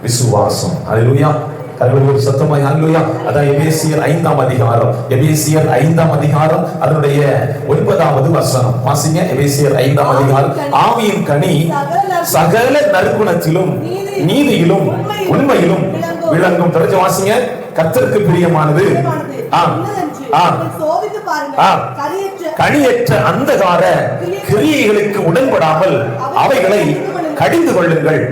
விசுவாசம். அல்லேலூயா. கர்த்தருடைய சத்தமாய் அல்லேலூயா. அதான் எபேசியர் 5ஆம் அதிகாரம், எபேசியர் 5ஆம் அதிகாரம் அதனுடைய 9வது வசனம் வாசிங்க. எபேசியர் 5ஆம் அதிகாரம். ஆவியின் கனி சகல நற்குணத்திலும் நீதியிலும் உண்மையிலும் விளங்கும். தொடர்ந்து வாசிங்க. கர்த்தருக்கு பிரியமானது கனியற்ற அந்தகார கிரியைகளுக்கு உடன்படாமல் அவைகளை கடிந்து கொள்ளுங்கள்.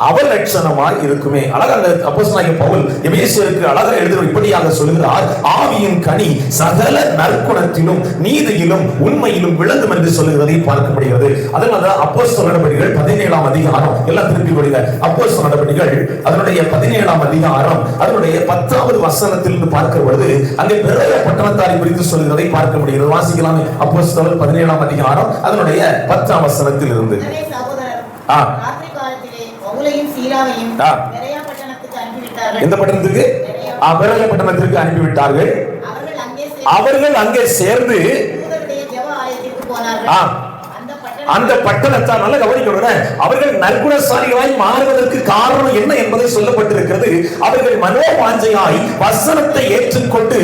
அவலட்சணமாய் இருக்குமே. அழகாக அப்போஸ்தலனாகிய பவுல் எபேசியருக்கு அழகாக எழுதுகிறார். இப்படியாக சொல்கிறார், ஆவியின் கனி சகல நற்குணத்திலும் நீதியிலும் உண்மையிலும் விளங்கும் என்று சொல்லுகிறதை பார்க்க முடிகிறது. அதனால அப்போஸ்தலர் நடபடிகள் 17ஆம் அதிகாரம், எல்லாம் திருப்பி கொடுங்க. அப்போஸ்தலர் நடபடிகள் அதனுடைய 17ஆம் அதிகாரம் அதனுடைய 10வது வசனத்திலிருந்து பார்க்கிற பொழுது அங்கே பெரிய பட்டணத்தாரை குறித்து சொல்லுகிறதை பார்க்க முடிகிறது. வாசிக்கலாமே. அப்போஸ்தலர் 17ஆம் அதிகாரம் அதனுடைய 10ஆம் வசனத்தில் இருந்து. எந்த பட்டணத்துக்கு? பெரிய பட்டணத்திற்கு அனுப்பிவிட்டார்கள். அவர்கள் அங்கே சேர்ந்து அந்த பட்டணத்தார், நல்ல கவனிக்கணும், அவர்கள் நற்குணசாலிகளாய் மாறுவதற்கு காரணம் என்ன என்பதை சொல்லப்பட்டிருக்கிறது. அவர்கள் மனோவாஞ்சையாய் வசனத்தை ஏற்றுக்கொண்டு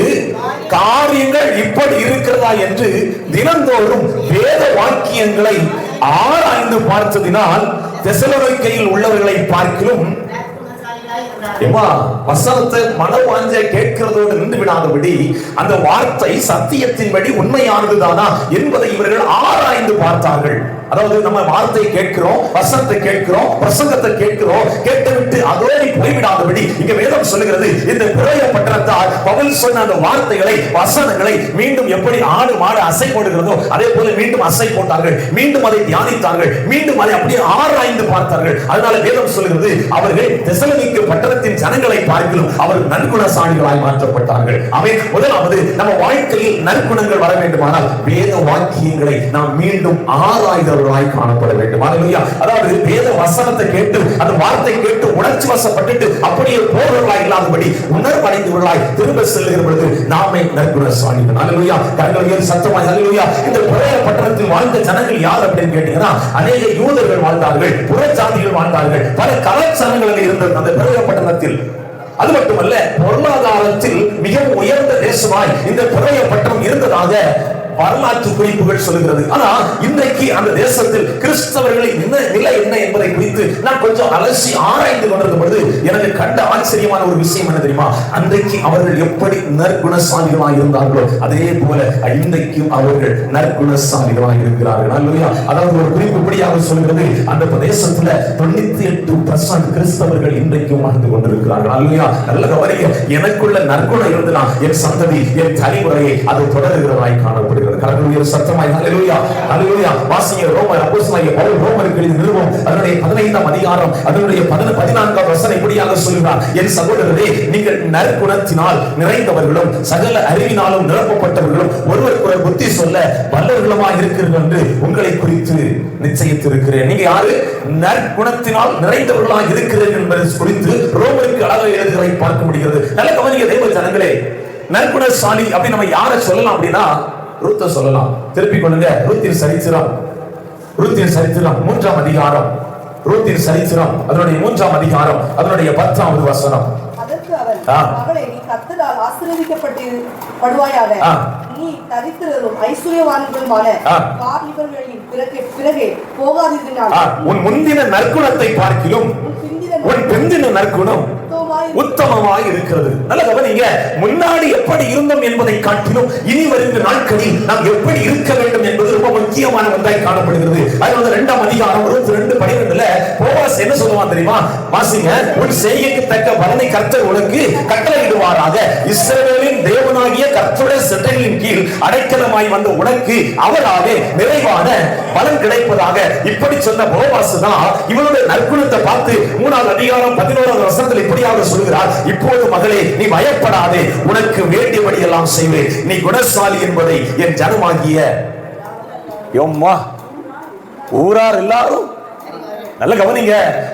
காரியங்கள் இப்படி இருக்கிறதா என்று தினந்தோறும் வேத வாக்கியங்களை ஆராய்ந்து பார்த்ததினால் தெசலோனிக்கேயில் உள்ளவர்களை பார்க்கிலும் வசனத்தை மனவாஞ்சை கேட்கிறதோடு நின்று விடாதபடி அந்த வார்த்தை சத்தியத்தின்படி உண்மையானதுதானா என்பதை இவர்கள் ஆராய்ந்து பார்த்தார்கள். அதாவது நம்ம வார்த்தையை கேட்கிறோம், வசனத்தை கேட்கிறோம், பிரசங்கத்தை கேட்கிறோம், கேட்டுவிட்டு அதோடு போய்விடாதபடி இங்க வேதம் சொல்லுகிறது, இந்த பெரிய பட்டணத்தார் பவுல் சொன்ன அந்த வார்த்தைகளை வசனங்களை மீண்டும் எப்படி ஆடு மாடு அசை போடுகிறதோ அதே போல மீண்டும் அசை போட்டார்கள், மீண்டும் அதை தியானித்தார்கள், மீண்டும் அதை அப்படியே ஆராய்ந்து பார்த்தார்கள். அதனால வேதம் சொல்லுகிறது, அவர்கள் தெசலோனிக்கே பட்டணத்தின் ஜனங்களை பார்க்கிலும் அவர் நற்குணசாலிகளாய் மாற்றப்பட்டார்கள். ஆமென். முதலாவது நம்ம வாழ்க்கையில் நற்குணங்கள் வர வேண்டுமானால் வேத வாக்கியங்களை நாம் மீண்டும் ஆராய்ந்து காணப்பட வேண்டும். அதாவது வேத வசனத்தை கேட்டு அந்த வார்த்தை கேட்டு உணர்ச்சி வசப்பட்டு அப்படியே போறவர்களாய் இல்லாதபடி உணர்வடைந்தவர்களாய் திரும்ப செல்லுகிற பொழுது நாமே நற்குணசாலிகள். அல்லேலூயா. கரங்களை சத்தமாய் அல்லேலூயா. இந்த பெரிய பட்டணத்தில் வாழ்ந்த ஜனங்கள் யார் அப்படின்னு கேட்டீங்கன்னா, அநேக யூதர்கள் வாழ்ந்தார்கள், புறஜாதிகள் வாழ்ந்தார்கள், பல கலாச்சாரங்கள் இருந்தது அந்த பெரிய பட்டணத்தில். அது மட்டுமல்ல, பொருளாதாரத்தில் மிகவும் உயர்ந்த தேசமாய் இந்த பெரிய பட்டணம் இருந்ததாக வரலாற்று குறிப்புகள் சொல்லுகிறது. ஆனா இன்றைக்கு அந்த தேசத்தில் கிறிஸ்தவர்களின் நிலை என்ன என்பதை குறித்து நான் கொஞ்சம் அலசி ஆராய்ந்து கொண்டிருந்த பொழுது எனக்கு கண்ட ஆச்சரியமான ஒரு விஷயம் என்ன தெரியுமா? அன்றைக்கு அவர்கள் எப்படி நற்குணசாலிகளாக இருந்தார்களோ அதே போல இன்றைக்கும் அவர்கள் நற்குணசாலிகளாக இருக்கிறார்கள். அல்லேலூயா. அதாவது ஒரு குறிப்பு இப்படியாக சொல்கிறது, அந்த பிரதேசத்துல 98% கிறிஸ்தவர்கள் இன்றைக்கும் வாழ்ந்து கொண்டிருக்கிறார்கள். அல்லேலூயா. நல்ல கவனிங்க. எனக்குள்ள நற்குணம் இருந்தனா என் சந்ததி, என் தலைமுறையை அது தொடர்கிறதாய் காணப்படுகிறது. கரங்களுடைய சத்தமாய் அல்லேலூயா. அல்லேலூயா. வாசிங்க. ரோமர் அப்போஸ்தலனாகிய பவுல் ரோமருக்கு எழுதிய நிருபம் அதனுடைய 15ஆம் அதிகாரம் அதனுடைய 14ஆம் வசனம் இப்படியாக சொல்கிறார், என் சகோதரரே, நீங்கள் நற்குணத்தினால் நிறைந்தவர்களும் சகல அறிவினாலும் நிரப்பப்பட்டவர்களும் ஒருவருக்கொருவர் புத்தி சொல்ல வல்லவர்களுமாய் இருக்கிறீர்கள் என்று உங்களை குறித்து நிச்சயித்திருக்கிறேன். நீங்க யாரு? நற்குணத்தினால் நிறைந்தவர்களாக இருக்கிறீர்கள் என்பதை குறித்து ரோமருக்கு அழகாக எழுதுகிறதை பார்க்க முடிகிறது. நல்ல கவனிங்க தேவ ஜனங்களே. நற்குணசாலி அப்படி நம்ம யாரை சொல்லலாம் அப்படின்னா ரூத்தை சொல்லலாம். திருப்பி கொள்ளுங்க. ரூத்தின் சரித்திரம் 3ஆம் அதிகாரம், ரூத்தின் சரித்திரம் அதனுடைய 3ஆம் அதிகாரம் அதனுடைய 10வது வசனம். அதற்கு அவள், மகளே, நீ கர்த்தரால் ஆசீர்வதிக்கப்படுவாயாக. நீ தரித்திரரும் ஐஸ்வர்யவான்களுமான வாலிபர்களின் பிறகே போகாததினால் உன் முந்தின நற்குணத்தை பார்க்கிலும் உன் பிந்தின நற்குணம் உத்தமமாய் இருக்கிறது. நல்ல கவனிங்க. முன்னாடி எப்படி இருந்தோம் என்பதை காட்டிலும் இனி வருகிற நாட்களில் நாம் எப்படி இருக்க வேண்டும் என்பது ரொம்ப முக்கியமான ஒன்றாய் காணப்படுகிறது. அதனால 2ஆம் அதிகாரம் 22:12 போவாஸ் என்ன சொல்லுவான் தெரியுமா? வாசிங்க. உன் செய்கைக்கு தக்க பலனை கர்த்தர் உனக்கு கட்டளையிடுவாராக. இஸ்ரவேலின் தேவனாகிய கர்த்தருடைய செட்டைகளின் கீழ் அடைக்கலமாய் வந்த உனக்கு அவராலே நிறைவான பலன் கிடைப்பதாக. இப்படி சொன்ன போவாஸ் தான் இவனுடைய நற்குணத்தை பார்த்து 3ஆம் அதிகாரம் 11ஆவது வசனத்தில் இப்படியாக சொல்கிறார், இப்போது மகளே, நீ பயப்படாதே, உனக்கு வேண்டியபடி எல்லாம் செய்வேன், நீ குணசாலி என்பதை என் ஜனமாகிய ஊரார் எல்லாரும் நல்ல கவனிங்க.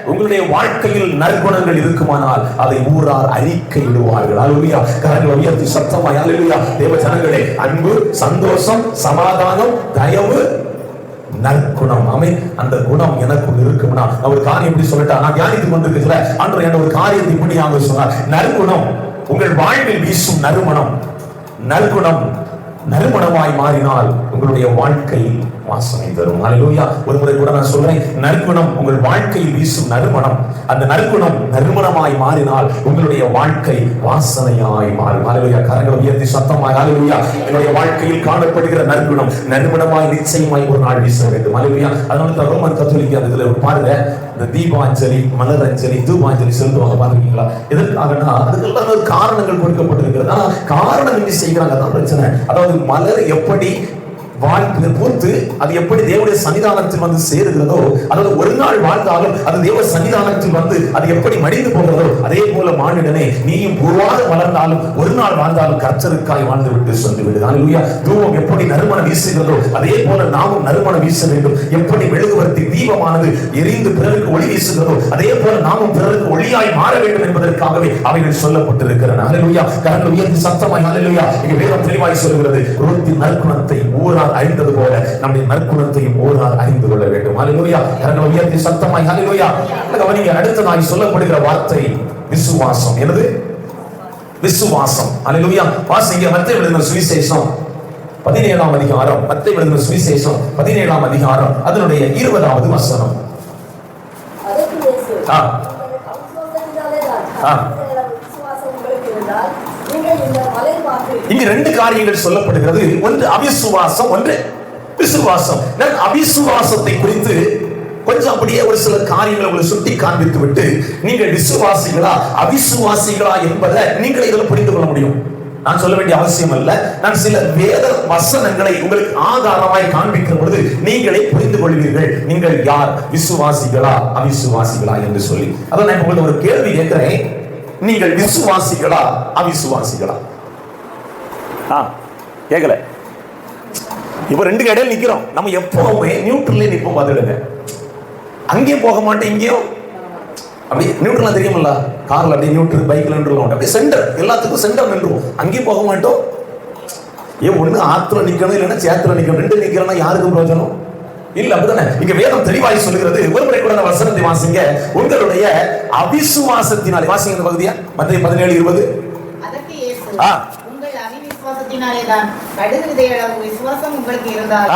உங்களுடைய வாழ்க்கையில் நற்குணங்கள் இருக்குமானால் அதை ஊரார் அறிக்கையிடுவார்கள். அல்லேலூயா. கரங்களை உயர்த்தி சத்தமாய் அல்லேலூயா. தேவ ஜனங்களே, அன்பு, சந்தோஷம், சமாதானம், தயவு, நற்குணம். ஆமென். அந்த குணம் எனக்குள் இருக்கும்னா நான் ஒரு காரியம் எப்படி சொல்லட்டா, நான் தியானித்துக் கொண்டிருக்கிற ஆண்டவர் என்ற ஒரு காரியத்தை இப்படியாக சொன்னார். நற்குணம் உங்கள் வாழ்வில் வீசும் நறுமணம். நற்குணம் நறுமணமாய் மாறினால் உங்களுடைய வாழ்க்கை வாசனை தரும். ஹல்லேலூயா. ஒரு முறை கூட நான் சொல்றேன், நற்குணம் உங்கள் வாழ்க்கையில் வீசும் நறுமணம். அந்த நற்குணம் நறுமணமாய் மாறினால் உங்களுடைய வாழ்க்கை வாசனையாய் மாறும். ஹல்லேலூயா. கரங்களை உயர்த்தி சத்தமாய் ஹல்லேலூயா. என்னுடைய வாழ்க்கையில் காணப்படுகிற நற்குணம் நறுமணமாய் நிச்சயமாய் ஒரு நாள் வீச வேண்டும். ஹல்லேலூயா. அதனால தான் ரோமன் கத்தோலிக்க அதுல பாருங்க, இந்த தீபாஞ்சலி, மலரஞ்சலி, தூபாஞ்சலி செலுத்துவாங்க. பாருங்களா? எதற்காகனா அதுக்கெல்லாம் காரணங்கள் கொடுக்கப்பட்டிருக்கிறது. ஆனா காரணம் என்ன செய்கிறாங்க, அதான் பிரச்சனை. அதாவது மலர் எப்படி வாழ்க்கை பூத்து அது எப்படி தேவனுடைய சன்னிதானத்தில் வந்து சேருகிறதோ, அதாவது ஒரு நாள் வாழ்ந்தாலும் அது தேவ சன்னிதானத்தில் வந்து அது எப்படி மடிந்து போகிறதோ, அதே போல மானிடனே நீயும் பூர்வாக வளர்ந்தாலும் ஒரு நாள் வாழ்ந்தாலும் கர்த்தருக்காய் வாழ்ந்து விட்டு சென்று விடு. ஹல்லேலூயா. தூபம் எப்படி நறுமணம் வீசுகிறதோ அதே போல நாமும் நறுமணம் வீச வேண்டும். எப்படி மெழுகுவர்த்தி தீபமானது எரிந்து பிறருக்கு ஒளி வீசுகிறதோ அதே போல நாமும் பிறருக்கு ஒளியாய் மாற வேண்டும் என்பதற்காகவே அவைகள் சொல்லப்பட்டிருக்கிறது. ஹல்லேலூயா. கரங்களை உயர்த்தி சத்தமாய் ஹல்லேலூயா. இங்கே வேதம் தெளிவாய் சொல்கிறது, ருத்தின் நற்குணத்தை ஊரார் அறிந்தது போல நம்முடைய நற்குணத்தையும் ஓரால் அறிந்து கொள்ள வேண்டும். ஹல்லேலூயா. கரங்களை உயர்த்தி சத்தமாய் ஹல்லேலூயா. கவனிங்க, அடுத்ததாய் சொல்லப்படுகிற வார்த்தை விசுவாசம். என்னது? விசுவாசம். ஹல்லேலூயா. வாசிங்க மத்தேயு எழுதின சுவிசேஷம் 17ஆம் அதிகாரம். மத்தேயு எழுதின சுவிசேஷம் 17ஆம் அதிகாரம் அதனுடைய 20வது வசனம். அதற்கு இயேசு, இங்க ரெண்டு காரியங்கள் சொல்லப்படுகிறது. ஒன்று அவிசுவாசம், ஒன்று விசுவாசம். நான் அவிசுவாசத்தை குறித்து கொஞ்சம் அப்படியே ஒரு சில காரியங்களை உங்களுக்கு சுட்டி காண்பித்து விட்டு நீங்கள் விசுவாசிகளா அவிசுவாசிகளா என்பதை நீங்கள் இதில் புரிந்து கொள்ள முடியும். நான் சொல்ல வேண்டிய அவசியம் அல்ல. நான் சில வேத வசனங்களை உங்களுக்கு ஆதாரமாய் காண்பிக்கும் பொழுது நீங்களே புரிந்து கொள்வீர்கள் நீங்கள் யார், விசுவாசிகளா அவிசுவாசிகளா என்று சொல்லி. அதான் நான் உங்களுக்கு ஒரு கேள்வி கேட்கிறேன், நீங்கள் விசுவாசிகளா அவிசுவாசிகளா? கேட்கல. இப்ப ரெண்டு இடையில நிக்கிறோம். நம்ம எப்பவுமே நியூட்ரல்ல நிப்போம். பாத்துடுங்க, அங்கேயும் போக மாட்டேன் இங்கேயும் அப்படி நியூட்ரல் தெரியுமில்ல, கார்ல அப்படியே நியூட்ரல், பைக்ல நியூட்ரல், அப்படியே சென்டர், எல்லாத்துக்கும் சென்டர் நின்றுவோம். அங்கேயும் போக மாட்டோம். ஏன் ஒண்ணு ஆத்துல நிக்கணும், இல்லைன்னா சேத்துல நிக்கணும். ரெண்டு நிக்கிறோம்னா யாருக்கும் பிரயோஜனம் இல்ல. அப்படிதானே இங்க வேதம் தெளிவாய் சொல்லுகிறது. ஒரு முறை கூட வசனத்தை வாசிங்க. உங்களுடைய அவிசுவாசத்தினாலே, வாசிங்க இந்த பகுதியா, மத்தேயு 17:20. அதற்கு இயேசு, உங்கள் அவிசுவாசத்தினாலே தான் கடுகு விதையளவு விசுவாசம் உங்களுக்கு இருந்தால்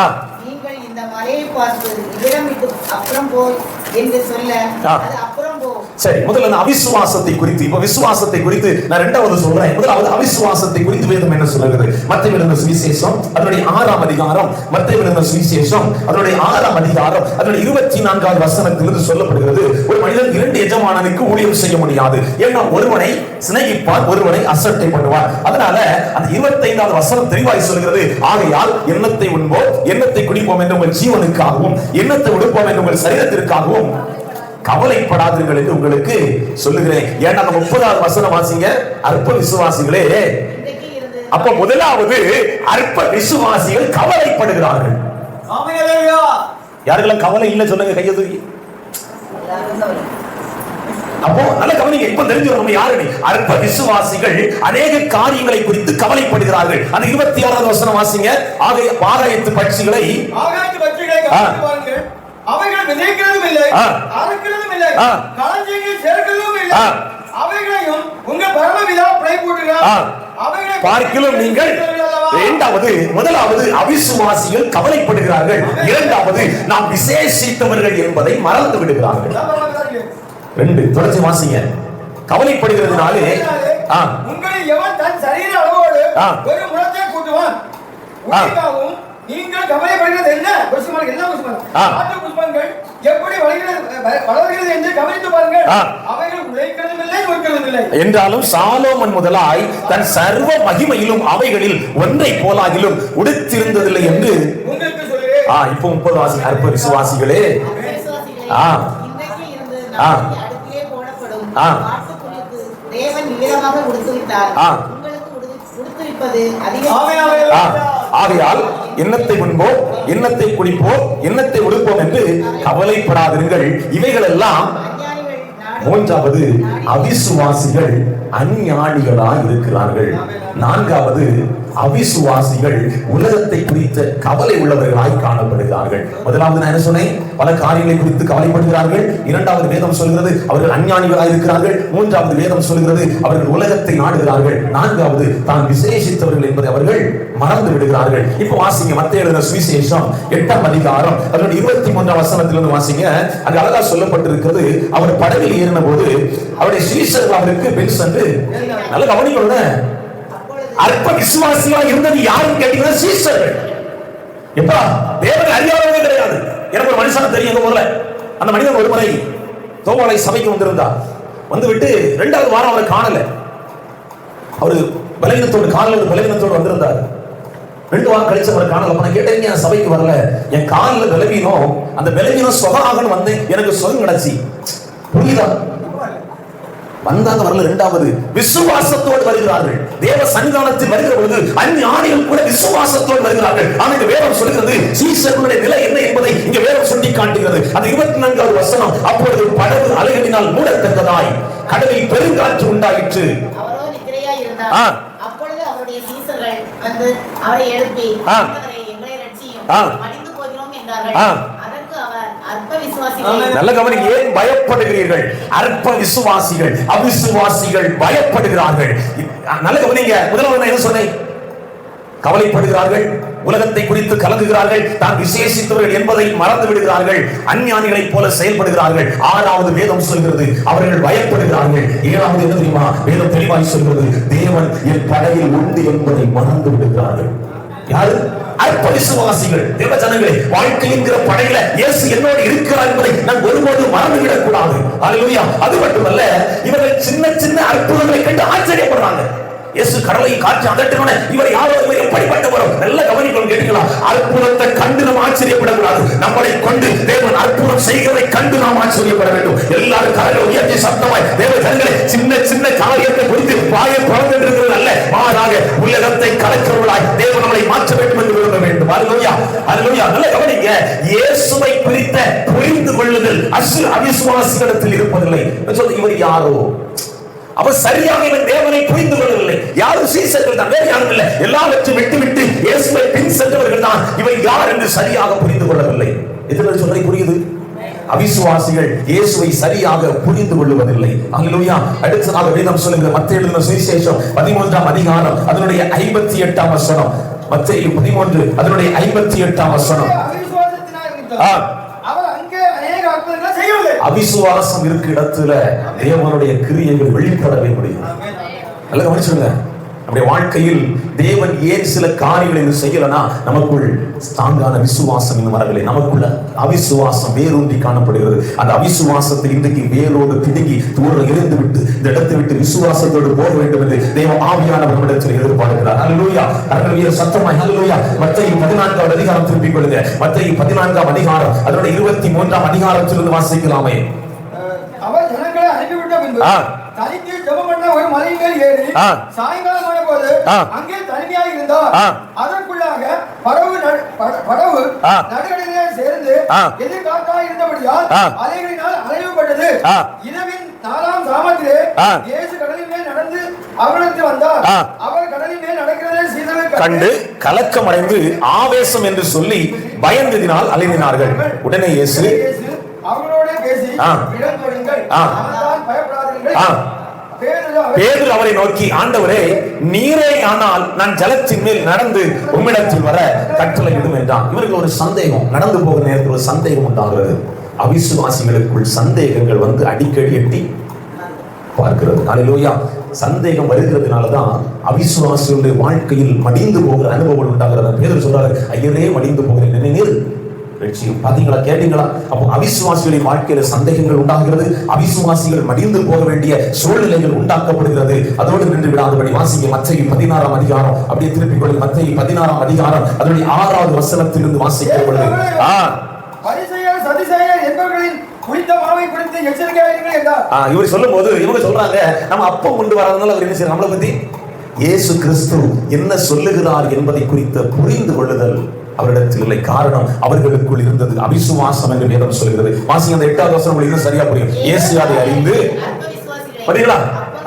நீங்கள் இந்த மலையை பார்த்து இவ்விடம் விட்டு அப்புறம் போய் என்று சொல்ல அது அப்புறம் போ. சரி, முதல்ல அவிசுவாசத்தை குறித்து, இப்ப விசுவாசத்தை குறித்து நான் இரண்டாவது சொல்றேன். முதலாவது அவிசுவாசத்தை குறித்து வேதம் என்ன சொல்லுகிறது? மத்தேயு எழுதின சுவிசேஷம் அதனுடைய 6ஆம் அதிகாரம், மத்தேயு எழுதின சுவிசேஷம் அதனுடைய 6ஆம் அதிகாரம் அதனுடைய 24வது வசனத்திலிருந்து சொல்லப்படுகிறது, ஒரு மனிதன் 2 எஜமானனுக்கு ஊழியம் செய்ய முடியாது. ஏன்னா ஒருவனை சிநேகிப்பார், ஒருவனை அசட்டை பண்ணுவார். அதனால அந்த 25வது வசனம் தெளிவாய் சொல்கிறது, ஆகையால் எண்ணத்தை உண்போம் எண்ணத்தை குடிப்போம் என்று உங்கள் ஜீவனுக்காகவும் எண்ணத்தை உடுப்போம் என்று உங்கள் சரீரத்திற்காகவும் கவலைப்படாதீர்கள் என்று உங்களுக்கு சொல்லுகிறேன். ஏன்னா 30வது வசனம் வாசிங்க. அற்ப விசுவாசிகளே, அப்ப முதலாவது அற்ப விசுவாசிகள் கவலைப்படுகிறார்கள். யாருக்கெல்லாம் கவலை இல்ல சொல்லுங்க, கையை தூக்கி. அப்போ நல்ல கவனிங்க. இப்ப தெரிஞ்சுக்கணும் நம்ம யாருன்னு. அற்ப விசுவாசிகள் அநேக காரியங்களை குறித்து கவலைப்படுகிறார்கள். அந்த 26வது வசனம் வாசிங்க. ஆகாயத்து பட்சிகளை அவைகள் விதைக்கிறதும் இல்லை, அறுக்கிறதும் இல்லை, களஞ்சியங்களில் சேர்க்கிறதும் இல்லை, அவைகளையும் உங்க பரமபிதா பிழை போடுகிறார். அவைகளை பார்க்கிலும் நீங்கள். இரண்டாவது, முதலாவது அவிசுவாசிகள் கவலைப்படுகிறார்கள். இரண்டாவது நாம் விசேஷித்தவர்கள் என்பதை மறந்து விடுகிறார்கள். 2 தொடர்ச்சி வாசிங்க. கவலைப்படுகிறதுனாலே உங்களில் எவன் தன் சரீர அளவோடு ஒரு முழத்தை கூட்டுவான். நீங்கள் கவலைப்படுகிறது என்ன? புஷ்பங்கள் எப்படி வளர்கிறது என்று கவனித்து பாருங்கள். அவைகள் உழைக்கிறதும் இல்லை, நொறுக்கிறதும் இல்லை. என்றாலும் சாலோமன் முதலாய் தன் சர்வ மகிமையிலும் அவைகளில் ஒன்றை போலாகிலும் உடுத்திருந்ததில்லை என்று உங்களுக்கு சொல்லுகிறேன். இப்போ 30 வாசி. அற்ப விசுவாசிகளே, அடுப்பிலே போடப்படும் ஆட்டுக்குட்டிக்கு தேவன் விகிதமாக உடுத்துவிட்டார். உங்களுக்கு உடுத்துவிப்பது அதிகம். ஆகையால் எண்ணத்தை உண்போம் எண்ணத்தை குடிப்போம் எண்ணத்தை உடுப்போம் என்று கவலைப்படாதீர்கள். இவைகள் எல்லாம். மூன்றாவது, அவிசுவாசிகள் அஞ்ஞானிகளாய் இருக்கிறார்கள். நான்காவது, அவிசுவாசிகள் உலகத்தை குறித்த கவலை உள்ளவர்களாய் காணப்படுகிறார்கள். முதலாவது நான் என்ன சொன்னேன்? பல காரியங்களை குறித்து கவலைப்படுகிறார்கள். இரண்டாவது வேதம் சொல்கிறது அவர்கள் அஞ்ஞானிகளாய் இருக்கிறார்கள். மூன்றாவது வேதம் சொல்கிறது அவர்கள் உலகத்தை நாடுகிறார்கள். நான்காவது தான் விசேஷித்தவர்கள் என்பதை அவர்கள் மறந்து விடுகிறார்கள். இப்போ வாசிங்க மத்தேயு எழுதின சுவிசேஷம் 8ஆம் அதிகாரம் அதனுடைய 23ஆம் வசனத்திலிருந்து வாசிங்க. அங்க அழகா சொல்லப்பட்டிருக்கிறது, அவர் படகில் ஏறின போது அவருடைய சீஷர்கள் அவருக்கு பின் சென்று, நல்ல கவனிக்கணுங்க, அற்ப விசுவாசியா இருந்தது யாருன்னு கேட்டீங்கன்னா சீஷர்கள். எப்பா தேவனை அறியாதவங்க கிடையாது. எனக்கு ஒரு மனுஷன் தெரியும் எங்க ஊர்ல. அந்த மனிதன் ஒரு முறை தோவாளை சபைக்கு வந்திருந்தார். வந்து விட்டு 2வது வாரம் அவரை காணல. அவரு பலவீனத்தோடு காலில் பலவீனத்தோடு வந்திருந்தார். 2 வாரம் கழிச்சு அவரை காணல. நான் கேட்டேன், என் சபைக்கு வரல, என் காலில் பலவீனம், அந்த பலவீனம் சுகமாகன்னு வந்தேன், எனக்கு சுகம் கிடைச்சி. புரியுதா? வந்தாங்க வரல. 2வது விசுவாசத்தோடு வருகிறார்கள். தேவ சன்னிதானத்தில் வருகிற பொழுது அஞ்ஞானிகள் கூட விசுவாசத்தோடு வருகிறார்கள். ஆனால் இந்த வேதம் சொல்கிறது சீஷர்களுடைய நிலை என்ன என்பதை இங்க வேதம் சொல்லி காட்டுகிறது. அது 24வது வசனம், அப்பொழுது படகு அலைகளினால் மூடத்தக்கதாய் கடலில் பெருங்காற்று உண்டாயிற்று. அவரோ நித்திரையாய் இருந்தார். அப்பொழுது அவருடைய சீஷர்கள் வந்து அவரை எழுப்பி, எங்களை ரட்சியும், மடிந்து போகிறோம் என்றார்கள். அதற்கு அவர், அற்ப விசுவாசிகள், நல்ல கவனிங்க, ஏன் பயப்படுகிறீர்கள்? அற்ப விசுவாசிகள், அவிசுவாசிகள் பயப்படுகிறார்கள். நல்ல கவனிங்க, முதல்ல என்ன சொன்னேன்? கவலைப்படுகிறார்கள், உலகத்தை குறித்து கலங்குகிறார்கள், தான் விசேஷித்தவர்கள் என்பதை மறந்து விடுகிறார்கள், அஞ்ஞானிகளைப் போல செயல்படுகிறார்கள். 6வது வேதம் சொல்கிறது அவர்கள் பயப்படுகிறார்கள். 7வது என்ன தெரியுமா? வேதம் தெளிவாய் சொல்கிறது, தேவன் என் படகில் உண்டு என்பதை மறந்து விடுகிறார்கள். யாரு? அற்ப விசுவாசிகள். தேவ ஜனங்களே, வாழ்க்கை என்கிற படகில இயேசு என்னோடு இருக்கிறார் என்பதை நான் ஒருபோதும் மறந்துவிடக் கூடாது. அல்லேலூயா. அது மட்டுமல்ல, இவர்கள் சின்ன சின்ன அற்புதங்களை கண்டு ஆச்சரியப்படுறாங்க. இயேசு கடலை காற்று அதட்டினோட இவர் யாரோ, இவர் எப்படிப்பட்டவரோ? நல்ல கவனிக்கணும், கேட்டீங்களா? அற்புதத்தை கண்டு நாம் ஆச்சரியப்படக்கூடாது. நம்மளை கொண்டு தேவன் அற்புதம் செய்கிறதை கண்டு நாம் ஆச்சரியப்பட வேண்டும். எல்லாரும் கரங்களை உயர்த்தி சத்தமாய், தேவ ஜனங்களே, சின்ன சின்ன காரியத்தை குறித்து வாயை பிறந்து இருக்கிறது அல்ல, மாறாக உலகத்தை கலக்கிறவர்களாய் தேவன் நம்மளை மாற்ற வேண்டும் என்று விரும்ப வேண்டும். அல்லேலூயா, அல்லேலூயா. நல்ல கவனிங்க, இயேசுவை குறித்த புரிந்து கொள்ளுதல் அவிசுவாசிகளிடத்தில் இருப்பதில்லை. இவர் யாரோ, அவர் சரியாக இவன் தேவனை புரிந்து கொள்ளவில்லை. யாரும் சீஷர்கள் தான், வேறு யாரும் இல்லை. எல்லாவற்றையும் விட்டு விட்டு இயேசுவை பின் சென்றவர்கள் தான் இவன் யார் என்று சரியாக புரிந்து கொள்ளவில்லை. எதிர்ப்பு சொல்லை புரியுது? அவிசுவாசிகள் இயேசுவை சரியாக புரிந்து கொள்வதில்லை. அல்லேலூயா. அடுத்ததாக வேதம் சொல்லுங்க மத்தேயு எழுதின சுவிசேஷம் 13ஆம் அதிகாரம் அதனுடைய 58ஆம் வசனம். மத்தேயு 13 அதனுடைய 58ஆம் வசனம். அவிசுவாசம் இருக்க இடத்துல தேவனுடைய கிரியைகள் வெளிப்படவே முடியும். நல்ல கவனிச்சுங்க, நம்முடைய வாழ்க்கையில் தேவன் ஏன் சில காரியங்களை செய்யலனா, நமக்குள் ஸ்ட்ராங்கான விசுவாசம் இன்னும் வரவில்லை. நமக்குள்ள அவிசுவாசம் வேரூன்றி காணப்படுகிறது. அந்த அவிசுவாசத்தை இன்றைக்கு வேரோடு பிடுங்கி தூர எரிந்து விட்டு இந்த இடத்தை விட்டு விசுவாசத்தோடு போக வேண்டும் என்று தேவ ஆவியானவர் நம்மிடத்தில் எதிர்பார்க்கிறார். அல்லேலூயா, அல்லேலூயா. சத்தமாய் அல்லேலூயா. மத்தேயு 14ஆம் அதிகாரம் திருப்பிக் கொள்ளுங்க. மத்தேயு 14ஆம் அதிகாரம் அதனுடைய 23ஆம் அதிகாரத்திலிருந்து வாசிக்கலாமே. அவர் ஜனங்களை அனுப்பிவிட்ட பின்பு தனித்து ஜெபம் பண்ண ஒரு மலையின் மேல் ஏறி சாயங்காலமான போது அங்கே தனிமையாக இருந்தார். அதற்குள்ளாக படவு நடுக்கடலிலே சேர்ந்து எதிர்காற்றாக இருந்தபடியால் அலைகளினால் அலையப்பட்டது. இரவின் 4ஆம் சாமத்திலே இயேசு கடலின் மேல் நடந்து அவரிடத்தில் வந்தார். அவர் கடலின் மேல் நடக்கிறதை சீடர்கள் கண்டு கலக்கமடைந்து ஆவேசம் என்று சொல்லி பயந்ததினால் அலைந்தார்கள். உடனே இயேசு அவர்களோட பேசி, இடம் கொடுங்கள், பயப்படாதீர்கள். பேதுரு அவரை நோக்கி, ஆண்டவரே, நீரே ஆனால் நான் ஜலத்தின் மேல் நடந்து உம்மிடத்தில் வர கட்டளையிடும் என்றான். இவருக்கு ஒரு சந்தேகம், நடந்து போகிற நேரத்தில் ஒரு சந்தேகம் உண்டாகிறது. அவிசுவாசிகளுக்குள் சந்தேகங்கள் வந்து அடிக்கடி எட்டி பார்க்கிறது. அல்லேலூயா. சந்தேகம் வருகிறதுனாலதான் அவிசுவாசிகளுடைய வாழ்க்கையில் மடிந்து போகிற அனுபவங்கள் உண்டாகிறது. பேதுரு சொல்றாரு, ஐயரே மடிந்து போகிறேன், நினைவு பாத்தீங்களா, கேட்டீங்களா? அப்போ அவிசுவாசிகளின் வாழ்க்கையில சந்தேகங்கள் உண்டாகிறது. அவிசுவாசிகள் மடிந்து போக வேண்டிய சூழ்நிலைகள் உண்டாக்கப்படுகிறது. அதோடு நின்று விடாதபடி வாசிங்க மத்தேயு 16ஆம் அதிகாரம். அப்படியே திருப்பிக் கொள்ளுங்க. மத்தேயு 16ஆம் அதிகாரம் அதனுடைய 6வது வசனத்திலிருந்து வாசிக்கப்படுது. பரிசேயர் சதுசேயர் என்பவர்களின் குடித்த மாவை குறித்து எச்சரிக்கையாயிருங்கள் என்றார். இவர் சொல்லும்போது இவங்க சொல்றாங்க, நம்ம அப்பம் கொண்டு வரதுனால அவர் என்ன செய்யறார்? நம்மளை பத்தி இயேசு கிறிஸ்து என்ன சொல்லுகிறார் என்பதை குறித்த புரிந்து கொள்ளுதல் அவரிடத்தில் இல்லை. காரணம், அவர்களுக்குள் இருந்தது அவிசுவாசம் என்று வேதம் சொல்கிறது. வாசிங்க அந்த 8வது வசனம் உங்களுக்கு சரியா புரியும். இயேசு அதை அறிந்து, பாத்தீங்களா,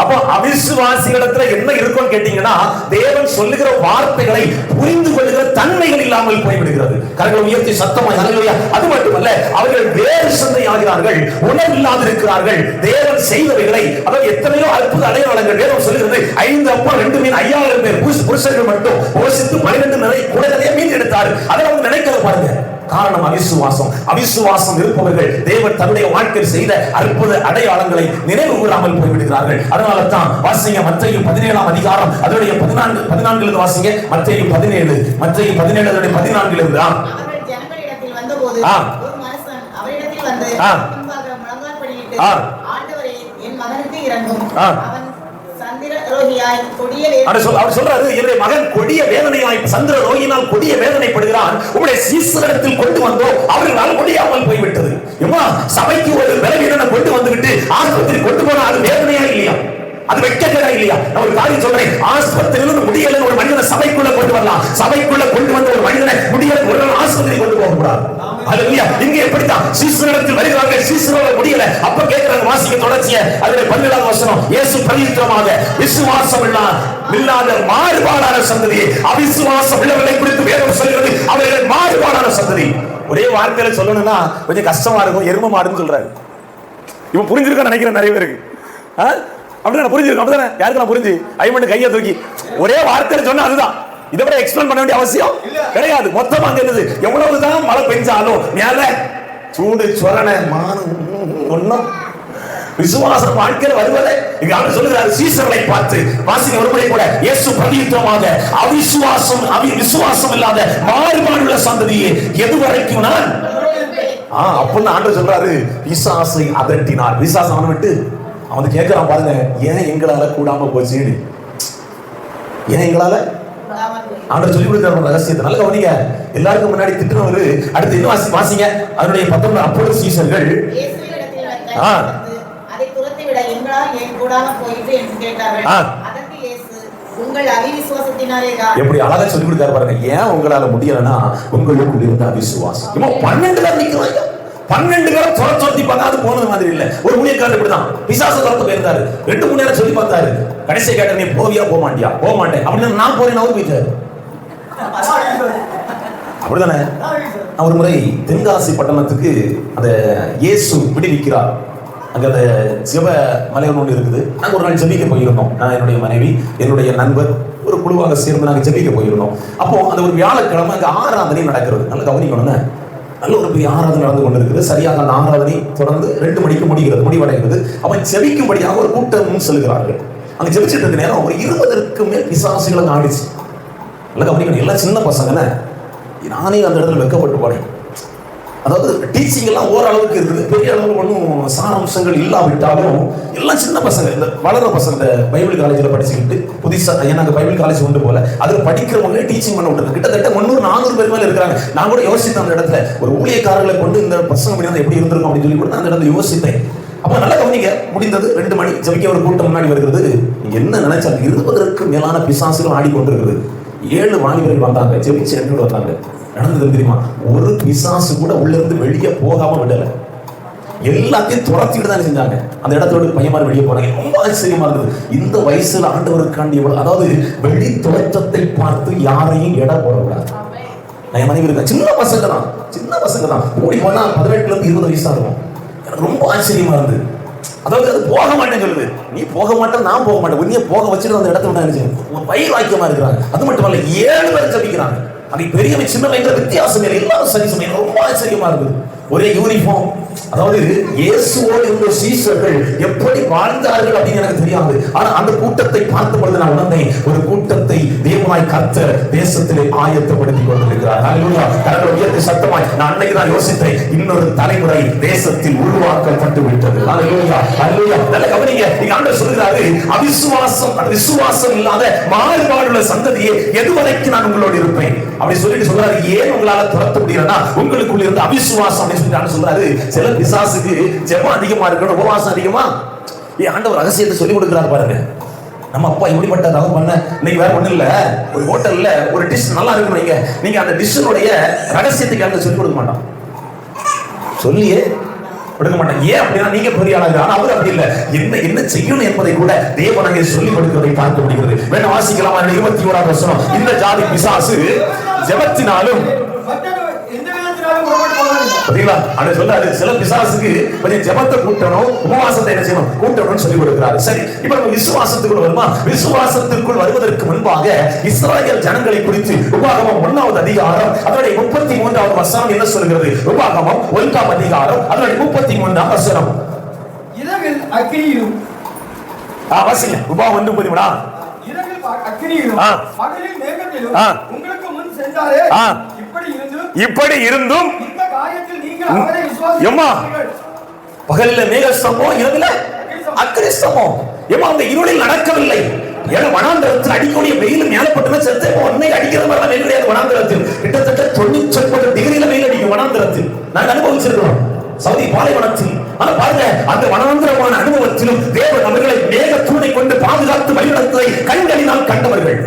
அப்போ அவிசுவாசிகளிடத்துல என்ன இருக்கும்னு கேட்டீங்கன்னா, தேவன் சொல்லுகிற வார்த்தைகளை புரிந்து கொள்ளுகிற தன்மைகள் இல்லாமல் போய்விடுகிறது. கரங்களை உயர்த்தி சத்தமாய் ஹல்லேலூயா. அது மட்டுமல்ல, அவர்கள் வேறு சிந்தை ஆகிறார்கள், உணர்வில்லாது இருக்கிறார்கள். தேவன் செய்தவைகளை, அதாவது எத்தனையோ அற்புத அடையாளங்கள் வேதம் சொல்லுகிறது. 5 அப்பம் 2 மீன் 5000 பேர் புருஷர்கள் மட்டும் போஷித்து 12 நிறை குடலையே மீன் எடுத்தார். அதை அவங்க நினைக்கல பாருங்க. காரணம் அவிசுவாசம். அவிசுவாசம் இருப்பவர்கள் தேவன் தன்னுடைய வாழ்க்கையில் செய்த அற்புத அடையாளங்களை நினைவு கூறாமல் போய்விடுகிறார்கள். அதனால தான் வாசிங்க மத்தேயு 17ஆம் அதிகாரம் அதனுடைய 14 வாசிங்க. மத்தேயு 17 அதனுடைய 14 இருந்து. அவர்கள் ஜனங்களிடத்தில் வந்தபோது ஒரு மனுஷன் அவரிடத்தில் வந்து முன்பாக முழங்காற்படியிட்டு, ஆண்டவரே, என் மகனுக்கு இரங்கும், அவன் சந்திரரோகியாய் கொடிய அவர் சொல்றாரு, என்னுடைய மகன் கொடிய வேதனையாய் சந்திர ரோகியினால் கொடிய வேதனைப்படுகிறான், உம்முடைய சீசரிடத்தில் கொண்டு வந்தோம், அவர்களால் முடியாமல் போய்விட்டது. ஏமா, சபைக்கு ஒரு பலவீனனை கொண்டு வந்துவிட்டு ஆஸ்பத்திரி கொண்டு போனா அது வேதனையா இல்லையா? அது வெட்கக்கேடா இல்லையா? நான் ஒரு காரியம் சொல்றேன், ஆஸ்பத்திரியிலிருந்து முடியல ஒரு மனிதனை சபைக்குள்ள கொண்டு வரலாம். சபைக்குள்ள கொண்டு வந்த ஒரு மனிதனை முடியல ஒரு நாள் ஆஸ்பத்திரி கொண்டு போக கூடாது. அல்லேலூயா. இங்க எப்படித்தான் சீசரிடத்தில் வருகிறாங்க, சீசரோட முடியல. அப்ப கேட்கிறாங்க, வாசிக்க தொடர்ச்சிய அதனுடைய 17ஆம் வசனம். இயேசு பிரதியுத்தரமாக, விசுவாசம் இல்லாத மாறுபாடான சந்ததி, அவிசுவாசம் உள்ளவர்களை குறித்து வேதம் சொல்கிறது, அவர்கள் மாறுபாடான சந்ததி. ஒரே வார்த்தையில சொல்லணும்னா கொஞ்சம் கஷ்டமா இருக்கும். எரும மாடுன்னு சொல்றாரு. இவன் புரிஞ்சிருக்க நினைக்கிறேன் நிறைய பேருக்கு. அப்படின்னா புரிஞ்சிருக்கும். அப்படிதானே? யாருக்கு நான் புரிஞ்சு ஐமண்டு கையை தூக்கி ஒரே வார்த்தையில சொன்னா அதுதான். இதை விட எக்ஸ்பிளைன் பண்ண வேண்டிய அவசியம் கிடையாது. மொத்தமா இருந்தது. எவ்வளவுதான் மழை பெஞ்சாலும் மேல சூடு சொரண மானம் ஒன்னும் விசுவாசம் வாழ்க்கையில் வருவதை இங்க அவர் சொல்லுகிறார். சீசர்களை பார்த்து வாசிக்க ஒருமுறை கூட இயேசு பிரதியுத்தரமாக, விசுவாசம் இல்லாத மாறுபாடுள்ள சந்ததியே எதுவரைக்கும் நான் அப்படின்னு ஆண்டவர் சொல்றாரு. பிசாசை அதட்டினார். பிசாசு அவனை விட்டு அவன் கேட்கிறான் பாருங்க, ஏன் எங்களால கூடாம போச்சு? ஏன் எங்களால? ஆண்டவர் சொல்லி கொடுக்கிற ரகசியத்தை நல்ல கவனிங்க. எல்லாருக்கும் முன்னாடி திட்டுனவரு அடுத்து என்ன வாசிங்க அதனுடைய 19. அப்பொழுது சீசர்கள் அதை துரத்தி விட எங்களால் ஏன் கூடாம போயிட்டு என்று கேட்டார்கள். அதற்கு இயேசு, உங்கள் அவிசுவாசத்தினாலே தான். எப்படி அழகா சொல்லி கொடுக்காரு பாருங்க. ஏன் உங்களால முடியலன்னா உங்களுக்குள்ள இருந்த அவிசுவாசம். 12 பேர் நிக்கிறாங்க. 12 பேரை துரத்தி பார்த்தா அது போனது மாதிரி இல்ல. ஒரு ஊழியக்காரர் இப்படிதான் பிசாசு துரத்து போயிருந்தாரு. 2-3 நேரம் சொல்லி பார்த்தாரு. கடைசி கேட்ட, நீ போவியா போக மாட்டியா? போக மாட்டேன் அப்படின்னு நான் போறேன். அவர் போயிட்டாரு. அப்படிதானே? நான் ஒரு முறை தென்காசி பட்டணத்துக்கு அந்த இயேசு விடுவிக்கிறார், அங்க அந்த ஜெப மலை ஒன்று இருக்குது. நாங்க ஒரு நாள் ஜெபிக்க போயிருந்தோம். நான், என்னுடைய மனைவி, என்னுடைய நண்பர் ஒரு குழுவாக சேர்ந்து நாங்க ஜெபிக்க போயிருந்தோம். அப்போ அந்த ஒரு வியாழக்கிழமை அங்க ஆராதனை நடக்கிறது. நல்ல கவனிக்கணும்னு, நல்ல ஒரு பெரிய ஆராதனை நடந்து கொண்டிருக்கிறது. சரியாக அந்த ஆராதனை தொடர்ந்து 2 மணிக்கு முடிவடைகிறது. அவன் ஜெபிக்கும்படியாக ஒரு கூட்டம் செல்கிறார்கள். அங்க ஜெபிச்சுட்டு இருக்க நேரம் ஒரு 20க்கு மேல் பிசாசுகளை ஆடிச்சு. நல்ல கவனிக்கணும். எல்லாம் சின்ன பசங்கன்னு நானே அந்த இடத்துல வெட்கப்பட்டு போனேன். அதாவது டீச்சிங் எல்லாம் ஓரளவுக்கு இருக்குது, பெரிய அளவில் ஒன்றும் சாராம்சங்கள் இல்லாவிட்டாலும் எல்லாம் சின்ன பசங்க, இந்த வளர்ற பசங்க. இந்த பைபிள் காலேஜில் படிச்சுக்கிட்டு புதுசாக நாங்கள் பைபிள் காலேஜ் கொண்டு போல அதில் படிக்கிறவங்க டீச்சிங் பண்ண விட்டுருக்கு. கிட்டத்தட்ட 300-400 பேர் மேலே இருக்கிறாங்க. நான் கூட யோசித்தேன் அந்த இடத்துல ஒரு ஊழியக்காரர்களை கொண்டு இந்த பசங்க முடியாது எப்படி இருந்திருக்கும் அப்படின்னு சொல்லி கூட அந்த இடத்துல யோசித்தேன். அப்போ நல்லா கவனிங்க. முடிந்தது 2 மணி ஜெபிக்க ஒரு கூட்டம் முன்னாடி வருகிறது. என்ன நினைச்சாங்க, 20க்கு மேலான பிசாசுகள் ஆடிக்கொண்டிருக்கிறது. 7 வாலிபர்கள் வந்தாங்க, ஜெபிச்சு 2 வந்தாங்க. நடந்தது தெரியுமா? ஒரு பிசாசு கூட உள்ள இருந்து வெளியே போகாம விடல. எல்லாத்தையும் துரத்திட்டு தான் செஞ்சாங்க. அந்த இடத்தோடு பையன்மார் வெளியே போனாங்க. ரொம்ப ஆச்சரியமா இருந்தது. இந்த வயசுல ஆண்டவருக்காண்டி அதாவது வெளி தோற்றத்தை பார்த்து யாரையும் இடம் போடக்கூடாது. என் மனைவி இருக்கா, சின்ன பசங்க தான் ஓடி போனா 18 இருந்து 20 வயசா இருக்கும். எனக்கு ரொம்ப ஆச்சரியமா இருந்தது. அதாவது அது போக மாட்டேன்னு சொல்லுது. நீ போக மாட்டேன், நான் போக மாட்டேன். உன்னைய போக வச்சுட்டு அந்த இடத்த விட பயிர் வாக்கியமா இருக்கிறாங்க. அது மட்டும் இல்ல, 7 பேர் ஜபிக்கிறாங்க. அது பெரிய சின்ன வித்தியாசம் இல்லை. எல்லாரும் சரி சமயம். ரொம்ப ஆச்சரியமா இருக்குது. ஒரே யூனிஃபார்ம். அதாவது இயேசுவோடு இருந்த சீஷர்கள் எப்படி வாழ்ந்தார்கள் அப்படின்னு எனக்கு தெரியாது. ஆனா அந்த கூட்டத்தை பார்த்த பொழுது நான் உணர்ந்தேன், ஒரு கூட்டத்தை தேவனாய் கர்த்தர் தேசத்திலே ஆயத்தப்படுத்தி கொண்டிருக்கிறார். ஹல்லேலூயா. கரங்களை உயர்த்தி சத்தமாய் நான் அன்னைக்கு தான் யோசித்தேன், இன்னொரு தலைமுறை தேசத்தில் உருவாக்கப்பட்டு விட்டது. ஹல்லேலூயா, ஹல்லேலூயா. நல்ல கவனிங்க. இங்க ஆண்டவர் சொல்கிறாரு, விசுவாசம் இல்லாத மாறுபாடுள்ள சந்ததியே எதுவரைக்கும் நான் உங்களோடு இருப்பேன் அப்படி சொல்லிட்டு சொல்றாரு. ஏன் உங்களால துரத்த முடியலன்னா உங்களுக்குள்ள இருந்த அவிசுவாசம் அப்படின்னு சொல்லி சொல்றாரு. சில பிசாசுக்கு ஜெபம் அதிகமா இருக்கணும், உபவாசம் அதிகமா. ஆண்டவர் ரகசியத்தை சொல்லி கொடுக்கிறார் பாருங்க. நம்ம அப்பா இப்படிப்பட்ட தவம் பண்ண இன்னைக்கு வேற ஒண்ணு இல்ல. ஒரு ஹோட்டல்ல ஒரு டிஷ் நல்லா இருக்கணும், நீங்க அந்த டிஷ்னுடைய ரகசியத்துக்கு அங்க சொல்லி கொடுக்க மாட்டோம். சொல்லியே கொடுக்க மாட்டாங்க. ஏன் அப்படின்னா நீங்க பெரிய ஆளாக, ஆனா அவர் அப்படி இல்ல. என்ன செய்யணும் என்பதை கூட தேவன் அங்கே சொல்லிக் கொடுக்கிறதை பார்க்க முடிகிறது. வேணா வாசிக்கலாம் 21வது வசனம். இந்த ஜாதி பிசாசு ஜெபத்தினாலும் சொல்றாரு, சில பிசாசுக்கு கொஞ்சம் ஜெபத்தை கூட்டணும், உபவாசத்தை என்ன செய்யணும், கூட்டணும்னு சொல்லி கொடுக்கிறாரு. சரி, இப்ப நம்ம விசுவாசத்துக்குள் வருமா? விசுவாசத்திற்குள் வருவதற்கு முன்பாக இஸ்ராயேல் ஜனங்களை குறித்து உபாகமம் 1வது அதிகாரம் அதனுடைய 33வது வசனம் என்ன சொல்கிறது? உபாகமம் 1ஆம் அதிகாரம் அதனுடைய 33ஆம் வசனம். இரவில் அக்கினியிலும் வாசிங்க. உபாகமம் 1:33. இரவில் அக்கினியிலும் பகலில் மேகத்திலும் உங்களுக்கு முன் சென்றாரே, இப்படி இருந்தும் இந்த காரியத்தில் நீங்கள் அவரை விசுவாசிக்கிறீர்கள். பகலில மேகஸ்தம்பம், இரவில அக்கினிஸ்தம்பம். அந்த இருளில் நடக்கவில்லை. ஏன்னா வனாந்தரத்தில் அடிக்கக்கூடிய வெயில் மேலப்பட்டு செத்து உண்மை அடிக்கிற மாதிரி வெயில் கிடையாது. வனாந்தரத்தில் கிட்டத்தட்ட 99 டிகிரியில வெயில் அடிக்கும். வனாந்தரத்தில் நாங்கள் அனுபவிச்சிருக்கிறோம், சவுதி பாலைவனத்தில். ஆனா பாருங்க, அந்த வனாந்தரமான அனுபவத்திலும் தேவன் அவர்களை மேக தூணை கொண்டு பாதுகாத்து வழிநடத்துவதை கண்களினால் கண்டவர்கள்,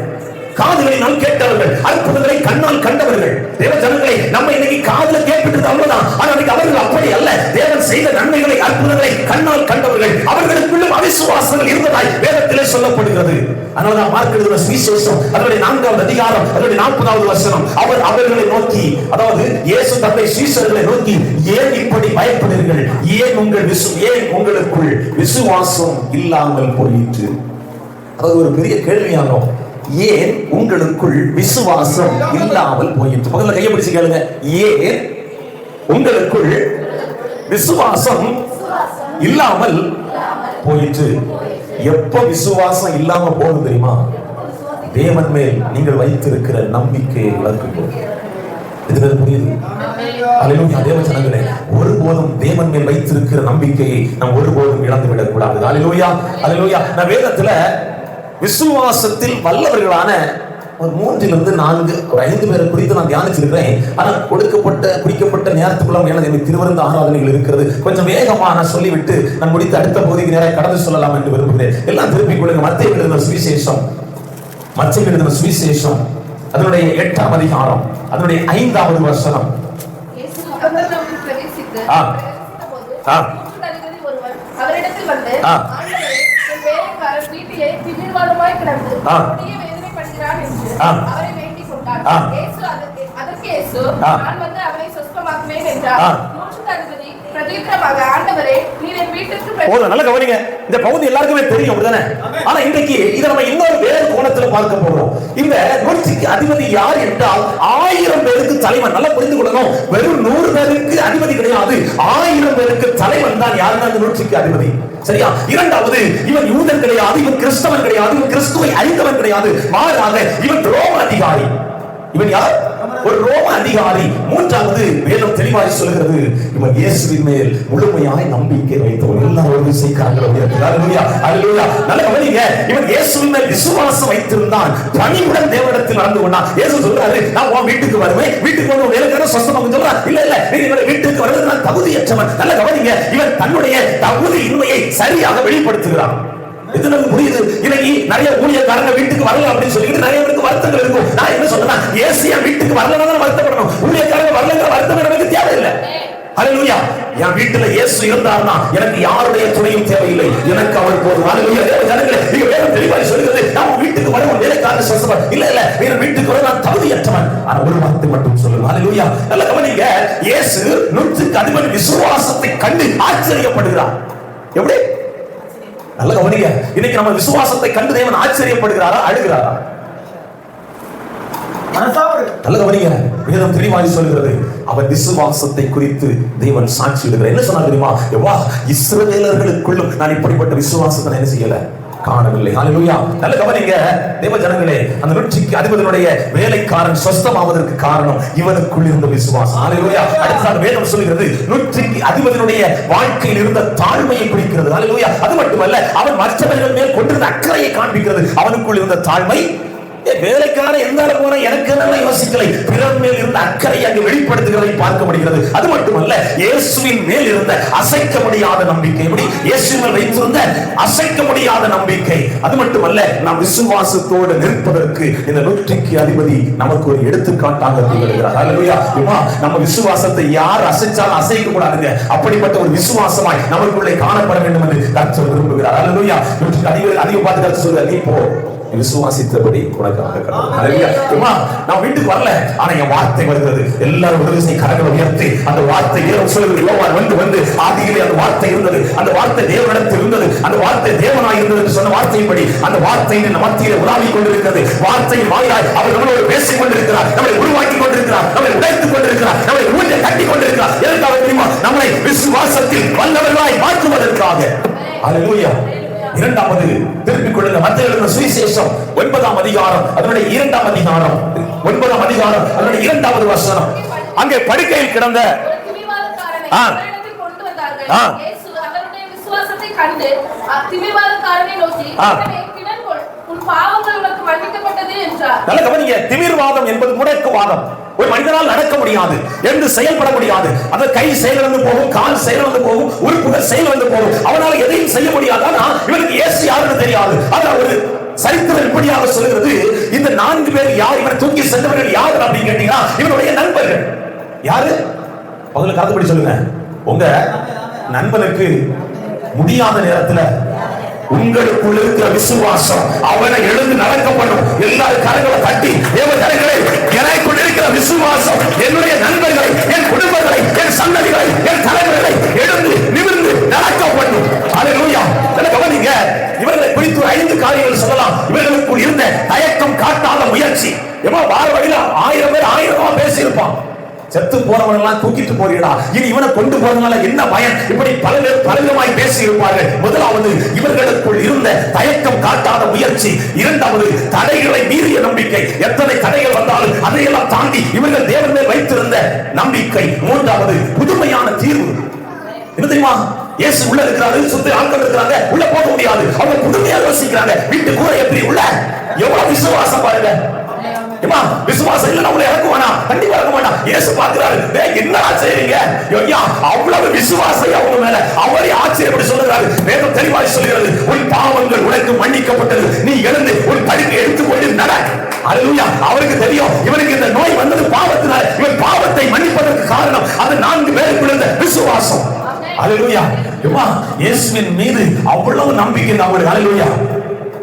காதுகளினால் கேட்டவர்கள், அற்புதங்களை கண்ணால் கண்டவர்கள். தேவ ஜனங்களை நம்ம இன்னைக்கு காதுல கேட்பிட்டது அவ்வளவுதான். ஆனா அவர்கள் அப்படி அல்ல. தேவன் செய்த நன்மைகளை, அற்புதங்களை கண்ணால் கண்டவர்கள். அவர்களுக்குள்ளும் அவிசுவாசங்கள் இருந்ததாய் வேதத்திலே சொல்லப்படுகிறது. அதனால மார்க் எழுதின சுவிசேஷம் அதனுடைய 4வது அதிகாரம் அதனுடைய 40வது வசனம், அவர் அவர்களை நோக்கி, அதாவது இயேசு தன்னுடைய சீஷர்களை நோக்கி, ஏன் இப்படி பயப்படுகிறீர்கள்? ஏன் உங்களுக்குள் விசுவாசம் இல்லாமல் போயிற்று? அது ஒரு பெரிய கேள்வியாகும். ஏன் உங்களுக்குள் விசுவாசம் இல்லாமல் போயிற்று? பக்கத்துல கையை பிடிச்சு கேளுங்க. ஏன் உங்களுக்குள் விசுவாசம் இல்லாமல் போயிற்று? எப்ப விசுவாசம் இல்லாம போகும் தெரியுமா? தேவன் மேல் நீங்கள் வைத்திருக்கிற நம்பிக்கையை இழக்கும் போது. இது புரியுது? அல்லேலூயா. தேவ ஜனங்களே, ஒருபோதும் தேவன் மேல் வைத்திருக்கிற நம்பிக்கையை நாம் ஒருபோதும் இழந்து விடக் கூடாது. அல்லேலூயா, அல்லேலூயா. நான் வேதத்துல விசுவாசத்தில் வல்லவர்களான ஒரு 3 4 ஒரு 5 பேரை குறித்து நான் தியானிச்சிருக்கிறேன். ஆனா குறிக்கப்பட்ட நேரத்துக்குள்ள எனக்கு திருவிருந்து ஆராதனைகள் இருக்கிறது. கொஞ்சம் வேகமா நான் சொல்லிவிட்டு நான் முடித்து அடுத்த பகுதிக்கு நேரம் கடந்து சொல்லலாம் என்று விரும்புகிறேன். எல்லாம் திருப்பி கொடுங்க. மத்தேயு எழுதின சுவிசேஷம் அதனுடைய 8ஆம் அதிகாரம் அதனுடைய 5வது வசனம். அவரிடத்தில் வந்து, வீட்டிலே திடீர்வாதமாய் கிடந்து வேதனைப்படுகிறார் என்று அவரை வேண்டிக் கொண்டார். அதற்கு இயேசு, நான் வந்து அவரை சுஸ்தமாக்குவேன் என்றார். நூற்றுக்கு அதிபதி பிரதியுத்தரமாக, ஆண்டவரே, நீர் என் வீட்டுக்கு. நல்ல கவனிங்க. இந்த பகுதி எல்லாருக்குமே தெரியும், அப்படிதானே? ஆனா இன்றைக்கு இதை நம்ம இன்னொரு வேறு கோணத்துல பார்க்க போறோம். இந்த நூற்றுக்கு அதிபதி யார் என்றால் 1000 பேருக்கு தலைவன். நல்லா புரிந்து கொள்ளணும். வெறும் 100 பேருக்கு அதிபதி கிடையாது, 1000 பேருக்கு தலைவன் தான். யாருன்னா அந்த நூற்றுக்கு அதிபதி. சரியா? இரண்டாவது, இவன் யூதன் கிடையாது, இவன் கிறிஸ்தவன் கிடையாது, இவன் கிறிஸ்துவை அறிந்தவன் கிடையாது. மாறாக இவன் ரோம அதிகாரி. இவன் யார்? ஒரு ரோம அதிகாரி. மூன்றாவது, வேதம் தெளிவாய் சொல்கிறது, இவன் இயேசுவின் மேல் முழுமையாய் நம்பிக்கை வைத்தவன். எல்லாரும் செய்கிறார்கள். அல்லேலூயா, அல்லேலூயா. நல்ல கவனிங்க. இவன் இயேசுவின் மேல் விசுவாசம் வைத்திருந்தான். பணிவுடன் தேவனிடத்தில் நடந்து கொண்டான். இயேசு சொல்றாரு, நான் உன் வீட்டுக்கு வருவேன், வீட்டுக்கு வந்து வேலைக்கார சொஸ்தமாக சொல்றான். இல்ல நீங்க வீட்டுக்கு வருவது நான் தகுதியற்றவன். நல்ல கவனிங்க. இவன் தன்னுடைய தகுதியின்மையை சரியாக வெளிப்படுத்துகிறான். இது நமக்கு புரியுது. இன்னைக்கு நிறைய ஊழியக்காரங்க வீட்டுக்கு வரல அப்படின்னு சொல்லிட்டு நிறைய பேருக்கு வருத்தங்கள் இருக்கும். நான் என்ன சொல்றேன், ஏசியா வீட்டுக்கு வரலன்னா வருத்தப்படணும். ஊழியக்காரங்க வரலங்கிற வருத்தம் எனக்கு தேவையில்லை. அல்லேலூயா. என் வீட்டுல இயேசு இருந்தார்னா எனக்கு யாருடைய துணையும் தேவையில்லை, எனக்கு அவர் போதும். அல்லேலூயா. ஜனங்களே, நீங்க வேதம் தெளிவாய் சொல்கிறது, நான் வீட்டுக்கு வர ஒரு வேலைக்காரன் சொஸ்தவன் இல்ல வேற வீட்டுக்கு வர நான் தகுதியற்றவன். ஆனா ஒரு வார்த்தை மட்டும் சொல்லுங்க. அல்லேலூயா. நல்ல கவனிங்க. இயேசு நூற்றுக்கு அதிபதி விசுவாசத்தை கண்டு ஆச்சரியப்படுகிறார். எப்படி? நல்ல கவனிங்க. இன்னைக்கு நம்ம விசுவாசத்தை கண்டு தேவன் ஆச்சரியப்படுகிறாரா, அழுகிறாரா? நல்ல கவனிங்க. வேதம் தெளிவாய் சொல்கிறது, அவர் விசுவாசத்தை குறித்து தேவன் சாட்சி இடுகிறார். என்ன சொன்னா தெரியுமா? எவ்வா இஸ்ரவேலர்களுக்குள்ளும் நான் இப்படிப்பட்ட விசுவாசத்தை என்ன செய்யல, காணவில்லை. அல்லேலூயா. நல்ல கவனிங்க தேவ ஜனங்களே. அந்த நூற்றுக்கு அதிபதியுடைய வேலைக்காரன் சொஸ்தமாவதற்கு காரணம் இவனுக்குள் இருந்த விசுவாசம். அல்லேலூயா. அடுத்த வேதம் சொல்கிறது, நூற்றுக்கு அதிபதியுடைய வாழ்க்கையில் இருந்த தாழ்மையை குறிக்கிறது. அல்லேலூயா. அது மட்டுமல்ல, அவன் மற்றவர்கள் மேல் கொண்டிருந்த அக்கறையை காண்பிக்கிறது. அவனுக்குள் இருந்த தாழ்மை வேலைக்கான எந்த போன எனக்கு என்ன யோசிக்கலை, பிறர் மேல் இருந்த அக்கறை அங்கு வெளிப்படுத்துகிறதை பார்க்க முடிகிறது. அது மட்டுமல்ல, இயேசுவின் மேல் இருந்த அசைக்க முடியாத நம்பிக்கை, இயேசுவில் வைத்திருந்த அசைக்க முடியாத நம்பிக்கை. அது மட்டுமல்ல, நாம் விசுவாசத்தோடு நிற்பதற்கு இந்த நூற்றுக்கு அதிபதி நமக்கு ஒரு எடுத்துக்காட்டாக திகழ்கிறார். ஹல்லேலூயா. நம்ம விசுவாசத்தை யார் அசைச்சாலும் அசைக்க கூடாதுங்க. அப்படிப்பட்ட ஒரு விசுவாசமாய் நமக்குள்ளே காணப்பட வேண்டும் என்று கர்த்தர் விரும்புகிறார். ஹல்லேலூயா. நூற்றுக்கு அதிபதி பார்த்து கர்த்தர் சொல்றார், நீ போ, விசுவாசித்தபடி உனக்காக கடவுள். ஹல்லேலூயா. நான் வீட்டுக்கு வரல, ஆனா என் வார்த்தை வருகிறது. எல்லாரும் விடுதலை கரங்களை உயர்த்தி அந்த வார்த்தை சொல்லுகிறது. யோவான் வந்து ஆதியிலே அந்த வார்த்தை இருந்தது, அந்த வார்த்தை தேவனிடத்தில் இருந்தது, அந்த வார்த்தை தேவனாய் இருந்தது என்று சொன்ன வார்த்தையின்படி அந்த வார்த்தையின் மத்தியிலே உலாவிக் கொண்டிருக்கிறது. வார்த்தையின் வாயிலாய் அவர் நம்மளோடு பேசிக் கொண்டிருக்கிறார், நம்மளை உருவாக்கி கொண்டிருக்கிறார், நம்மளை உடைத்துக் கொண்டிருக்கிறார், நம்மளை ஊற்றை கட்டி கொண்டிருக்கிறார். எதற்காக தெரியுமா? நம்மளை விசுவாசத்தில் வல்லவர்களாய் மாற்றுவதற்காக. ஹல்லேலூயா. இரண்டாவது திருப்பிக் கொள்ளுங்க, மத்தேயு எழுதின சுவிசேஷம் 9ஆம் அதிகாரம் அதனுடைய 2ஆம் அதிகாரம் 9ஆம் அதிகாரம் அதனுடைய 2வது வசனம். அங்கே படுக்கையில் கிடந்த திமிர்வாதம் என்பது முடக்குவாதம். ஒரு மனிதனால் நடக்க முடியாது, என்று செயல்பட முடியாது. அந்த கை செயலிழந்து போகும், கால் செயலிழந்து போகும், உறுப்புகள் செயலிழந்து போகும். அவனால எதையும் செய்ய முடியாது. ஆனா இவனுக்கு இயேசு யாருன்னு தெரியாது. அதான் ஒரு சரித்திரம் இப்படியாக சொல்கிறது. இந்த 4 பேர் யார்? இவனை தூக்கி சென்றவர்கள் யார் அப்படின்னு கேட்டீங்கன்னா இவனுடைய நண்பர்கள். யாரு? முதல்ல கருத்துப்படி சொல்லுங்க. உங்க நண்பனுக்கு முடியாத நேரத்துல உங்களுக்குள்ள இருக்கிற விசுவாசம் அவனை எழுந்து நடக்க பண்ணும். எல்லாரும் கரங்களை தட்டி, கரங்களை எனக்குள் இருக்கிற விசுவாசம் என்னுடைய நண்பர்களை, என் குடும்பங்களை, என் சந்ததிகளை, என் தலைவர்களை எழுந்து நிமிர்ந்து நடக்க பண்ணும். ஹல்லேலூயா. கவனிங்க, இவர்களை குறித்து 5 காரியங்கள் சொல்லலாம். இவர்களுக்கு இருந்த தயக்கம் காட்டாத முயற்சி. வார வழியில 1000 பேர் 1000 பேசியிருப்பான். செத்து போறவன் எல்லாம் தூக்கிட்டு போறீடா, இனி இவனை கொண்டு போறதுனால என்ன பயன்? இப்படி பலவிதமாய் பேசி இருப்பார்கள். முதலாவது, இவர்களுக்குள் இருந்த தயக்கம் காட்டாத முயற்சி. இரண்டாவது, தடைகளை மீறிய நம்பிக்கை. எத்தனை தடைகள் வந்தாலும் அதையெல்லாம் தாண்டி இவர்கள் தேவன் மேல் வைத்திருந்த நம்பிக்கை. மூன்றாவது, புதுமையான தீர்வு. என்ன தெரியுமா? இயேசு உள்ள இருக்கிறாரு, சுத்தி ஆட்கள் இருக்கிறாங்க, உள்ள போக முடியாது. அவங்க புதுமையா யோசிக்கிறாங்க. வீட்டு கூட எப்படி உள்ள? எவ்வளவு விசுவாசம் பாருங்க. விசுவாசம் இல்ல நம்மள இறக்குவானா? கண்டிப்பா இறக்க மாட்டான். இயேசு பார்க்கிறாரு, என்னடா செய்றீங்க? அவ்வளவு விசுவாசம் அவங்க மேல. அவரே ஆச்சரியப்பட்டு சொல்லுகிறாரு. வேதம் தெளிவாய் சொல்கிறது, உன் பாவங்கள் உனக்கு மன்னிக்கப்பட்டது, நீ எழுந்து உன் படுக்கை எடுத்துக்கொண்டு நட. ஹல்லேலூயா. அவருக்கு தெரியும் இவனுக்கு இந்த நோய் வந்தது பாவத்தினால. இவன் பாவத்தை மன்னிப்பதற்கு காரணம் அந்த 4 பேருக்குள்ள இருந்த விசுவாசம். ஹல்லேலூயா. இயேசுவின் மீது அவ்வளவு நம்பிக்கை நம்மளுக்கு. ஹல்லேலூயா.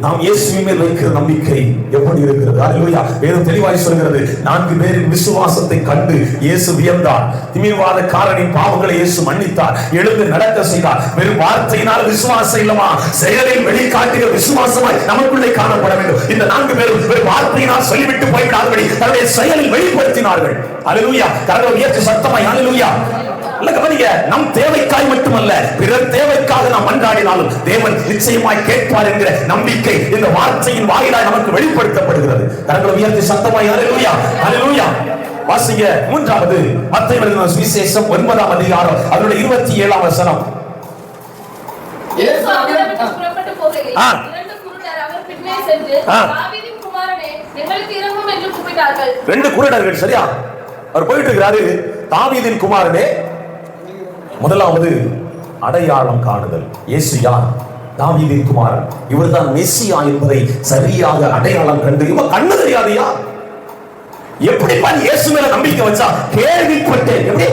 நாம் இயேசுவின் மேல் வைக்கிற நம்பிக்கை எப்படி இருக்கிறது? ஹல்லேலூயா. வேதம் தெளிவாய் சொல்கிறது, 4 பேரின் விசுவாசத்தை கண்டு இயேசு வியந்தார். திமிர்வாதக்காரனின் பாவங்களை இயேசு மன்னித்தார், எழுந்து நடக்க செய்தார். வெறும் வார்த்தையினால் விசுவாசம் இல்லமா, செயலில் வெளிக்காட்டுகிற விசுவாசமாய் நமக்குள்ளே காணப்பட வேண்டும். இந்த 4 பேரும் வெறும் வார்த்தையினால் சொல்லிவிட்டு போய்விடாதபடி தன்னுடைய செயலில் வெளிப்படுத்தினார்கள். ஹல்லேலூயா. கரங்களை உயர்த்தி சத்தமாய் ஹல்லேலூயா. நம் தேவைக்காய் மட்டுமல்ல, பிறர் தேவைக்காக நாம் மன்றாடினாலும் தேவன் நிச்சயமாய் கேட்பார் என்கிற நம்பிக்கை இந்த வார்த்தையின் வாயிலாய் நமக்கு வெளிப்படுத்தப்படுகிறது. கரங்களை உயர்த்தி சத்தமாய் ஹல்லேலூயா. ஹல்லேலூயா. வாசிங்க. மூன்றாவது, மத்தேயு எழுதின சுவிசேஷம் 9ஆம் அதிகாரம் அதனுடைய 27ஆம் வசனம். இயேசு அவரிடமிருந்து புறப்பட்டு போகையில் 2 குருடர் அவர் பின்னே சென்று, தாவீதின் குமாரனே, எங்களுக்கு இரங்கும் என்று கூப்பிட்டார்கள். 2 குருடர்கள், சரியா? அவர் போயிட்டு இருக்கிறாரு. தாவீதின் குமாரனே. முதலாவது அடையாளம் காணுதல். இயேசு யார்? தாவீதின் குமாரன். இவர்தான் மெசியா என்பதை சரியாக அடையாளம் கண்டு, இவன் கண்ணு தெரியாதையா? எப்படி இயேசு மேல நம்பிக்கை வச்சா? கேள்விப்பட்டேன். எப்படி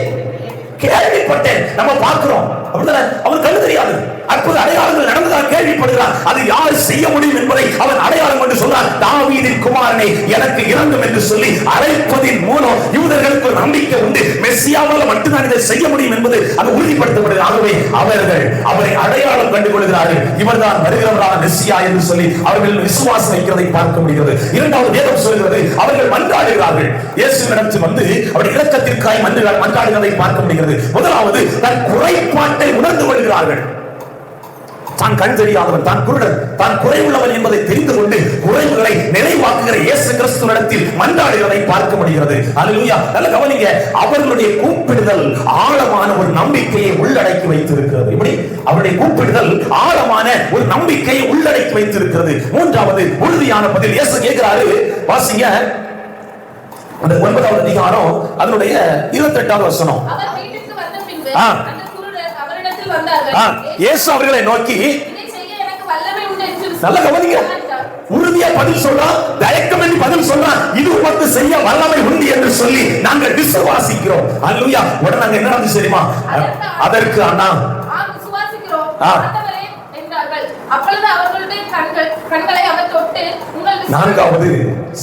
கேள்விப்பட்டேன்? நம்ம பார்க்கிறோம் அப்படிதானே? அவன் கண்ணு தெரியாது, அற்புத அடையாளங்கள் நடந்ததாக கேள்விப்படுகிறார். அது யார் செய்ய முடியும் என்பதை அவன் அடையாளம் கொண்டு சொல்றார். தாவீதின் குமாரனே, எனக்கு இரங்கும் என்று சொல்லி அழைப்பதின் மூலம் யூதர்களுக்கு ஒரு நம்பிக்கை உண்டு. மெசியாவால் மட்டும்தான் இதை செய்ய முடியும் என்பது அது உறுதிப்படுத்தப்படுகிறது. ஆகவே அவர்கள் அவரை அடையாளம் கண்டு கொள்கிறார்கள். இவர்தான் வருகிறவரான மெசியா என்று சொல்லி அவர்கள் விசுவாசம் வைக்கிறதை பார்க்க முடிகிறது. இரண்டாவது, வேதம் சொல்கிறது, அவர்கள் மன்றாடுகிறார்கள். இயேசுவிடத்தில் வந்து அவர் இரக்கத்திற்காய் மன்றாடுகிறதை பார்க்க முடிகிறது. முதலாவது, தன் குறைபாட்டை உணர்ந்து கொள்கிறார்கள். தான் கண் தெரியாதவன், தான் குருடன், தான் குறைவுள்ளவன் என்பதை தெரிந்து கொண்டு குறைவுகளை நிறைவாக்குகிற இயேசு கிறிஸ்துவிடத்தில் மன்றாடுகிறதை பார்க்க முடிகிறது. அல்லேலூயா. நல்ல கவனிங்க, அவர்களுடைய கூப்பிடுதல் ஆழமான ஒரு நம்பிக்கையை உள்ளடக்கி வைத்திருக்கிறது. இப்படி அவருடைய கூப்பிடுதல் ஆழமான ஒரு நம்பிக்கையை உள்ளடக்கி வைத்திருக்கிறது. மூன்றாவது உறுதியான பதில். இயேசு கேட்கிறாரு, வாசிங்க அந்த 9வது அதிகாரம் அதனுடைய 28வது வசனம். அவர் வீட்டுக்கு வந்த பின்பு அந்த குருடர் அவரிடத்தில் வந்தார்கள். இயேசு அவர்களை நோக்கி, இதை செய்ய எனக்கு வல்லமை உண்டு என்று நல்ல கவனிங்க, உறுதியா பதில் சொல்றான், தயக்கமின்றி பதில் சொல்றான். இது உமக்கு செய்ய வல்லமை உண்டு என்று சொல்லி நாங்கள் விசுவாசிக்கிறோம். அல்லேலூயா. உடனே நாங்க என்ன நடந்துச்சு தெரியுமா? அதற்கு அண்ணா விசுவாசிக்கிறோம் ஆண்டவரே என்றார்கள். அப்பொழுது அவர்களுடைய கண்களை அவர் தொட்டு உங்கள் 4வது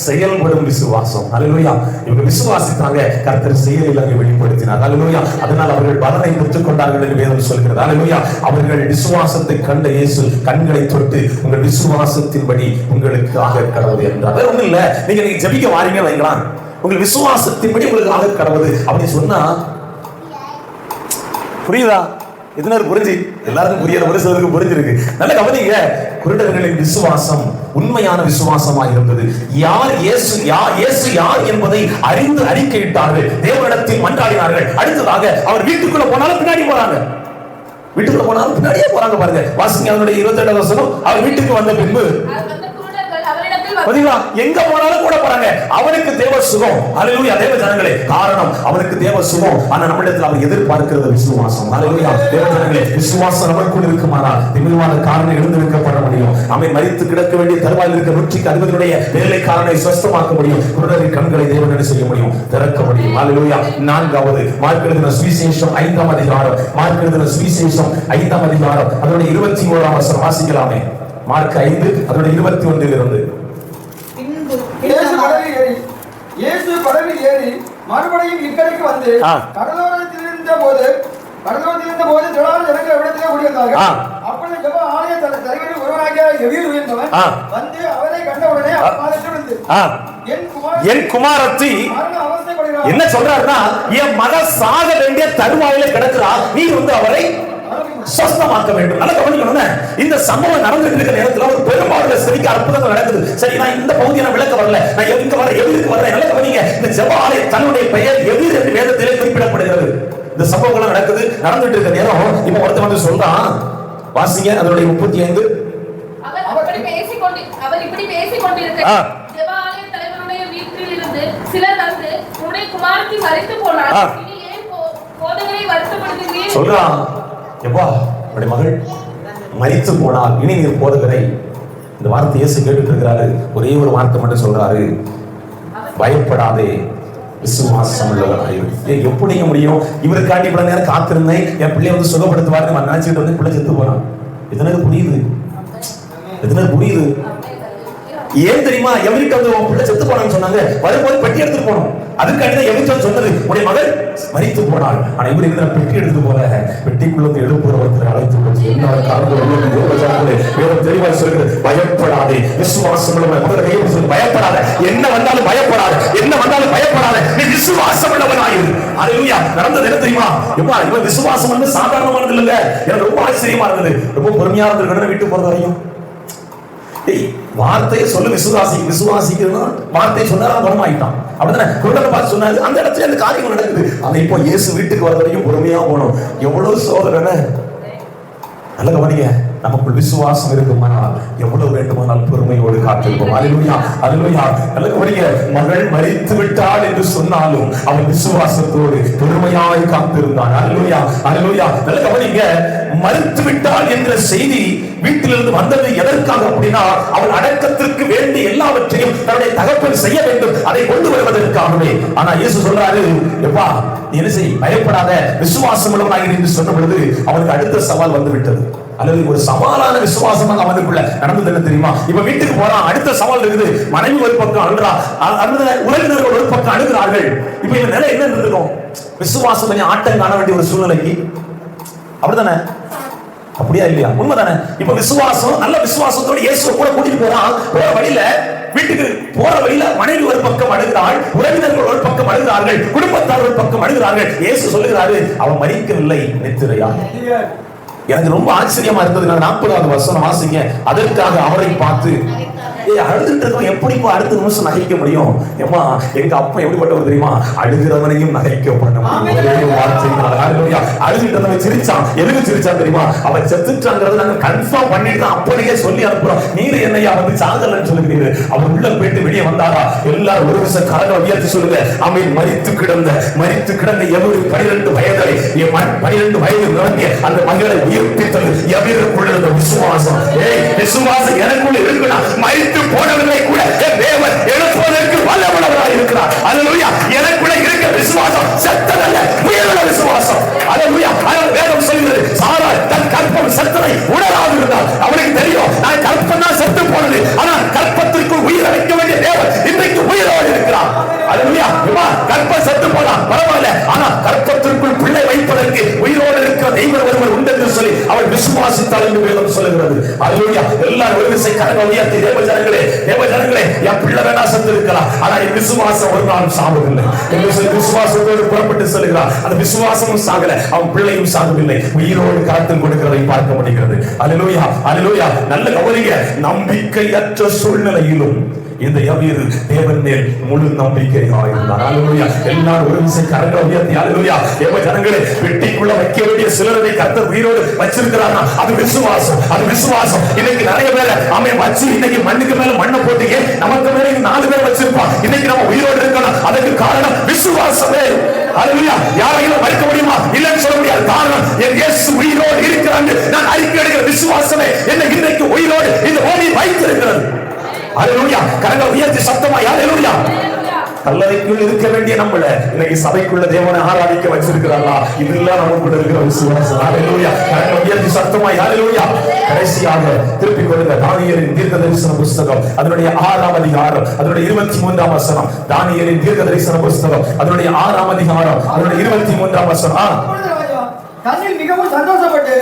செயல்படும் விசுவாசம். அல்லேலூயா. இவங்க விசுவாசித்தாங்க, கர்த்தர் செயலில் அங்கே வெளிப்படுத்தினார். அல்லேலூயா. அதனால் அவர்கள் பலனை பெற்றுக் கொண்டார்கள் என்று வேதம் சொல்கிறது. அல்லேலூயா. அவர்கள் விசுவாசத்தை கண்ட இயேசு கண்களை தொட்டு உங்கள் விசுவாசத்தின்படி உங்களுக்கு ஆக கடவுது என்றார். வேற ஒண்ணும் இல்ல, நீங்க ஜெபிக்க வாரீங்க வைங்களாம், உங்கள் விசுவாசத்தின்படி உங்களுக்கு ஆக கடவுது அப்படின்னு சொன்னா புரியுதா? எத்தனை புரிஞ்சு? எல்லாருக்கும் புரியற, ஒரு சிலருக்கு புரிஞ்சிருக்கு. நல்ல கவனிங்க, குருடர்களின் விசுவாசம் உண்மையான விசுவாசமா இருந்தது. யார் இயேசு யார் என்பதை அறிந்து அறிக்கையிட்டார்கள், தேவனிடத்தில் மன்றாடினார்கள். அடுத்ததாக அவர் வீட்டுக்குள்ள போனாலும் பின்னாடி போறாங்க, வீட்டுக்குள்ள போனாலும் பின்னாடியே போறாங்க. பாருங்க, வாசிங்க அதனுடைய 27வது வசனம். அவர் வீட்டுக்கு வந்த பின்பு எங்க போனாலும் கூட போறாங்க. அவருக்கு தேவ சுகம். அல்லேலூயா. தேவ ஜனங்களே, காரணம் அவருக்கு தேவ சுகம். ஆனா நம்மிடத்தில் அவர் எதிர்பார்க்கிறது விசுவாசம். அல்லேலூயா. தேவ ஜனங்களே, விசுவாசம் நமக்குள் இருக்குமானால் திமிர்வாத காரணம் எழுந்திருக்கப்பட முடியும். அவன் மரித்து கிடக்க வேண்டிய தருவாயில் இருக்க 100க்கு அதிபதியுடைய வேலைக்காரனை சுஸ்தமாக்க முடியும். குருடரின் கண்களை தேவன் என்ன செய்ய முடியும்? திறக்க முடியும். அல்லேலூயா. 4வது மார்க் எழுதின சுவிசேஷம் 5ஆம் அதிகாரம். மார்க் எழுதின சுவிசேஷம் 5ஆம் அதிகாரம் அதனுடைய 21ஆம் வசனம் வாசிக்கலாமே. மார்க் 5 அதனுடைய 21 இயேசு படவில் ஏறி மறுபடியும் இக்கரைக்கு வந்து கடலோரத்தில் இருந்த போது திரளான ஜனங்கள் இடத்திலே கூடியிருந்தார்கள். அப்பொழுது ஜெப ஆலய தலைவரில் ஒருவனாகிய எவீரு என்பவன் வந்து அவரை கண்டவுடனே என் குமாரத்தி என்ன சொல்றாருன்னா, என் மகன் சாக வேண்டிய தருவாயில கிடக்கிறார், நீ வந்து அவரை சுஸ்தமாக்க வேண்டும். நல்லா கவனிக்கணும். இந்த சம்பவம் நடந்துட்டு இருக்கிற நேரத்துல ஒரு பெரும்பாலுள்ள சிறிய அற்புதங்கள் நடக்குது. சரி, நான் இந்த பகுதியை நான் விளக்க வரல, நான் எங்க வர எவிருக்கு வரேன். நல்லா கவனிங்க, இந்த ஜெப ஆலய தன்னுடைய பெயர் எவீர் என்று வேதத்திலே குறிப்பிடப்படுகிறது. இந்த சம்பவங்கள் நடந்துட்டு இருக்கிற நேரம் இப்ப ஒருத்தன் வந்து சொல்றான், வாசிங்க அதனுடைய 35. அவர் இப்படி பேசிக் கொண்டிருக்க ஜெப ஆலய தலைவருடைய வீட்டில் இருந்து சிலர் வந்து உன்னுடைய குமாரத்தி மரித்து போனார், இனி ஏன் போதகரை வருத்தப்படுகிறீர்கள் சொல்றான். எப்பா, உடைய மகள் மரித்து போனால் இனி நீர் போதகரை. இந்த வார்த்தை இயேசு கேட்டுட்டு இருக்கிறாரு. ஒரே ஒரு வார்த்தை மட்டும் சொல்றாரு, பயப்படாதே, விசுவாசம் உள்ளவராயிரு. எப்படிங்க முடியும்? இவருக்காண்டி இவ்வளவு நேரம் காத்திருந்தேன், என் பிள்ளைய வந்து சுகப்படுத்துவாரு நினைச்சிட்டு வந்து பிள்ளை செத்து போனான். எத்தனை புரியுது? ஏன் தெரியுமா? எவருக்கு வந்து உன் பிள்ளை செத்து போனான்னு சொன்னாங்க. வரும்போது பெட்டி எடுத்துட்டு போனோம். அதுக்காண்டி தான் எவருக்கு சொன்னது, உடைய மகள் மரித்து போனாள். ஆனா இவரு இருக்கிற பெட்டி எடுத்துட்டு போற, பெட்டிக்குள்ள வந்து எழுப்புற ஒருத்தர் அழைத்து போச்சு. என்ன தெளிவாக சொல்கிறது, பயப்படாதே, விசுவாசம் உள்ளவன். பயப்படாத, என்ன வந்தாலும் பயப்படாத, என்ன வந்தாலும் பயப்படாத, நீ விசுவாசம் உள்ளவனாயிரு. அல்லேலூயா. நடந்தது என்ன தெரியுமா? எப்பா, இவன் விசுவாசம் வந்து சாதாரணமானது இல்லைங்க. எனக்கு ரொம்ப ஆச்சரியமா இருந்தது. ரொம்ப பொறுமையா இருந்திருக்கணும் வீட்டு போறது வரையும். வார்த்தையை சொல்ல விசுவாசிக்கணும். வார்த்தையை சொன்னா குணமாயிட்டான். அப்படித்தானே குருடனை பார்த்து சொன்னாரு. அந்த இடத்துல அந்த காரியம் நடக்குது. ஆனா இப்போ இயேசு வீட்டுக்கு வர வரைக்கும் பொறுமையா போகணும். எவ்வளவு சோதனை! நல்ல கவனிங்க, நமக்குள் விசுவாசம் இருக்குமானால் எவ்வளவு வேண்டுமானால் பொறுமையோடு காத்திருப்போம். அல்லேலூயா. அல்லேலூயா. நல்ல கவனிங்க, மகள் மரித்து விட்டாள் என்று சொன்னாலும் அவன் விசுவாசத்தோடு பொறுமையாய் காத்திருந்தான். அல்லேலூயா. அல்லேலூயா. நல்ல கவனிங்க, மரித்து விட்டாள் என்ற செய்தி வீட்டிலிருந்து வந்தது எதற்காக அப்படின்னா, அவள் அடக்கத்திற்கு வேண்டிய எல்லாவற்றையும் தன்னுடைய தகப்பன் செய்ய வேண்டும், அதை கொண்டு வருவதற்காகவே. ஆனா இயேசு சொல்றாரு, எப்பா நீ என்ன செய், பயப்படாத, விசுவாசம் உள்ளவனாக என்று சொன்ன பொழுது அவனுக்கு அடுத்த சவால் வந்து விட்டது. அல்லது ஒரு சவாலான விசுவாசமாக அவனுக்குள்ள நடந்தது என்ன தெரியுமா? இப்ப வீட்டுக்கு போறான், அடுத்த சவால் இருக்குது. மனைவி ஒரு பக்கம் அழுறா, உறவினர்கள் ஒரு பக்கம் அழுகிறார்கள். இப்ப இந்த நிலை என்ன இருக்கும்? விசுவாசம் கொஞ்சம் ஆட்டம் காண வேண்டிய ஒரு சூழ்நிலைக்கு. அப்படித்தானே? அப்படியா இல்லையா? உண்மைதானே? இப்ப விசுவாசம், நல்ல விசுவாசத்தோட இயேசுவை கூட கூட்டிட்டு போறான். போற வழியில, வீட்டுக்கு போற வழியில மனைவி ஒரு பக்கம் அழுகிறாள், உறவினர்கள் ஒரு பக்கம் அழுகிறார்கள், குடும்பத்தார் ஒரு பக்கம் அழுகிறார்கள். இயேசு சொல்லுகிறாரு, அவன் மரிக்கவில்லை, நித்திரையா. எனக்கு ரொம்ப ஆச்சரியமா இருந்தது. 40வது வசனம் வாசிங்க. அதற்காக அவரை பார்த்து அழுதுட்டு இருக்கோம், எப்படி அடுத்த நிமிஷம் நகைக்க முடியும்? ஏமா எங்க அப்பா எப்படிப்பட்டவர் தெரியுமா? அழுகிறவனையும் நகைக்க பண்ண முடியும். அழுதுட்டு சிரிச்சான். எதுக்கு சிரிச்சான் தெரியுமா? அவன் செத்துட்டாங்கிறது நாங்க கன்ஃபார்ம் பண்ணிட்டு அப்படியே சொல்லி அனுப்புறோம். நீர் என்னையா வந்து சாகலன்னு சொல்லுகிறீங்க. அவர் உள்ள போயிட்டு வெளியே வந்தாரா? எல்லாரும் ஒரு விஷயம் கரக உயர்த்தி சொல்லுங்க. அவன் மரித்து கிடந்த எவ்வளவு 12 வயதை 12 வயது நிரம்பிய அந்த மகளை உயிர்ப்பித்தது எவருக்குள்ள இருந்த விசுவாசம். விசுவாசம் எனக்குள்ள இருக்குன்னா மரித்து போனவர்களை கூட தேவன் எழுப்புவதற்கு வல்லவராக இருக்கிறார். அல்லேலூயா. எனக்குள்ள இருக்கிற விசுவாசம் செத்ததல்ல, உயிருள்ள விசுவாசம். அல்லேலூயா. வேதம் சொல்கிறது, சாராள் தன் கற்பம் செத்ததை உணராது இருந்தார். அவருக்கு தெரியும் நான் கற்பம் தான் செத்து போனது, ஆனால் கற்பத்திற்குள் உயிரை வைக்க வேண்டிய தேவன் இன்றைக்கு உயிரோடு இருக்கிறார். அல்லேலூயா. கற்பம் செத்து போனான் பரவாயில்ல, ஆனால் கற்பத்திற்குள் பிள்ளை வைப்பதற்கு உயிரோடு இருக்கிற தெய்வம் ஒருவர் உண்டு என்று சொல்லி அவள் விசுவாசித்தாள் என்று வேதம் சொல்லுகிறது. அல்லேலூயா. எல்லாரும் ஒரு விசை கரங்களை உயர்த்தி தேவஜனங்களே என் பிள்ளை வேணா செத்து இருக்கலாம், ஆனா என் விசுவாசம் ஒரு நாளும் சாவதில்லை என்று சொல்லி விசுவாசத்தோடு புறப்பட்டு செல்கிறார். அந்த விசுவாசமும் சாகல, அவன் பிள்ளையும் சாகவில்லை, உயிரோடு காத்து கொடுக்கிறதை பார்க்க முடிகிறது. அல்லேலூயா. அல்லேலூயா. நல்ல கவனிங்க. நம்பிக்கையற்ற சூழ்நிலையிலும் இந்த யவீரு தேவன் மேல் முழு நம்பிக்கையாக இருந்தார். அல்லேலூயா. எல்லாரும் ஒரு விசை கரங்களை உயர்த்தி அல்லேலூயா. தேவஜனங்களே, வெட்டிக்குள்ள வைக்க வேண்டிய சிலரை கர்த்தர் உயிரோடு வச்சிருக்கிறார். அது விசுவாசம், அது விசுவாசம். இன்னைக்கு நிறைய பேர் அவன் வச்சு இன்னைக்கு மண்ணுக்கு மேல மண்ணை போட்டுங்க, நமக்கு மேல 4 பேர் வச்சிருப்பான். இன்னைக்கு நம்ம உயிரோடு இருக்கணும், அதுக்கு காரணம் விசுவாசமே. அல்லேலூயா. யாரையும் மறுக்க முடியுமா? இல்லைன்னு சொல்ல முடியாது. காரணம் என் இயேசு உயிரோடு இருக்கிறார். நான் அறிக்கை எடுக்கிற விசுவாசமே என்னை இன்றைக்கு உயிரோடு இந்த பூமியில் வைத்திருக்கிறது. அல்லேலூயா. கரங்களை உயர்த்தி சத்தமா அல்லேலூயா. கல்லறைக்குள் இருக்க வேண்டிய நம்மள இன்னைக்கு சபைக்குள்ள தேவனை ஆராதிக்க வச்சிருக்கிறாரா? இதெல்லாம் நமக்குள்ள இருக்கிற விசுவாசம். அல்லேலூயா. கரங்களை உயர்த்தி சத்தமா அல்லேலூயா. கடைசியாக திருப்பிக் கொள்ளுங்க. தானியேலின் தீர்க்கதரிசன புஸ்தகம் அதனுடைய 6ஆம் அதிகாரம் அதனுடைய 23ஆம் வசனம். தானியேலின் தீர்க்கதரிசன புஸ்தகம் அதனுடைய 6ஆம் அதிகாரம் அதனுடைய 23ஆம் வசனம். தானியேல் மிகவும் சந்தோஷப்பட்டு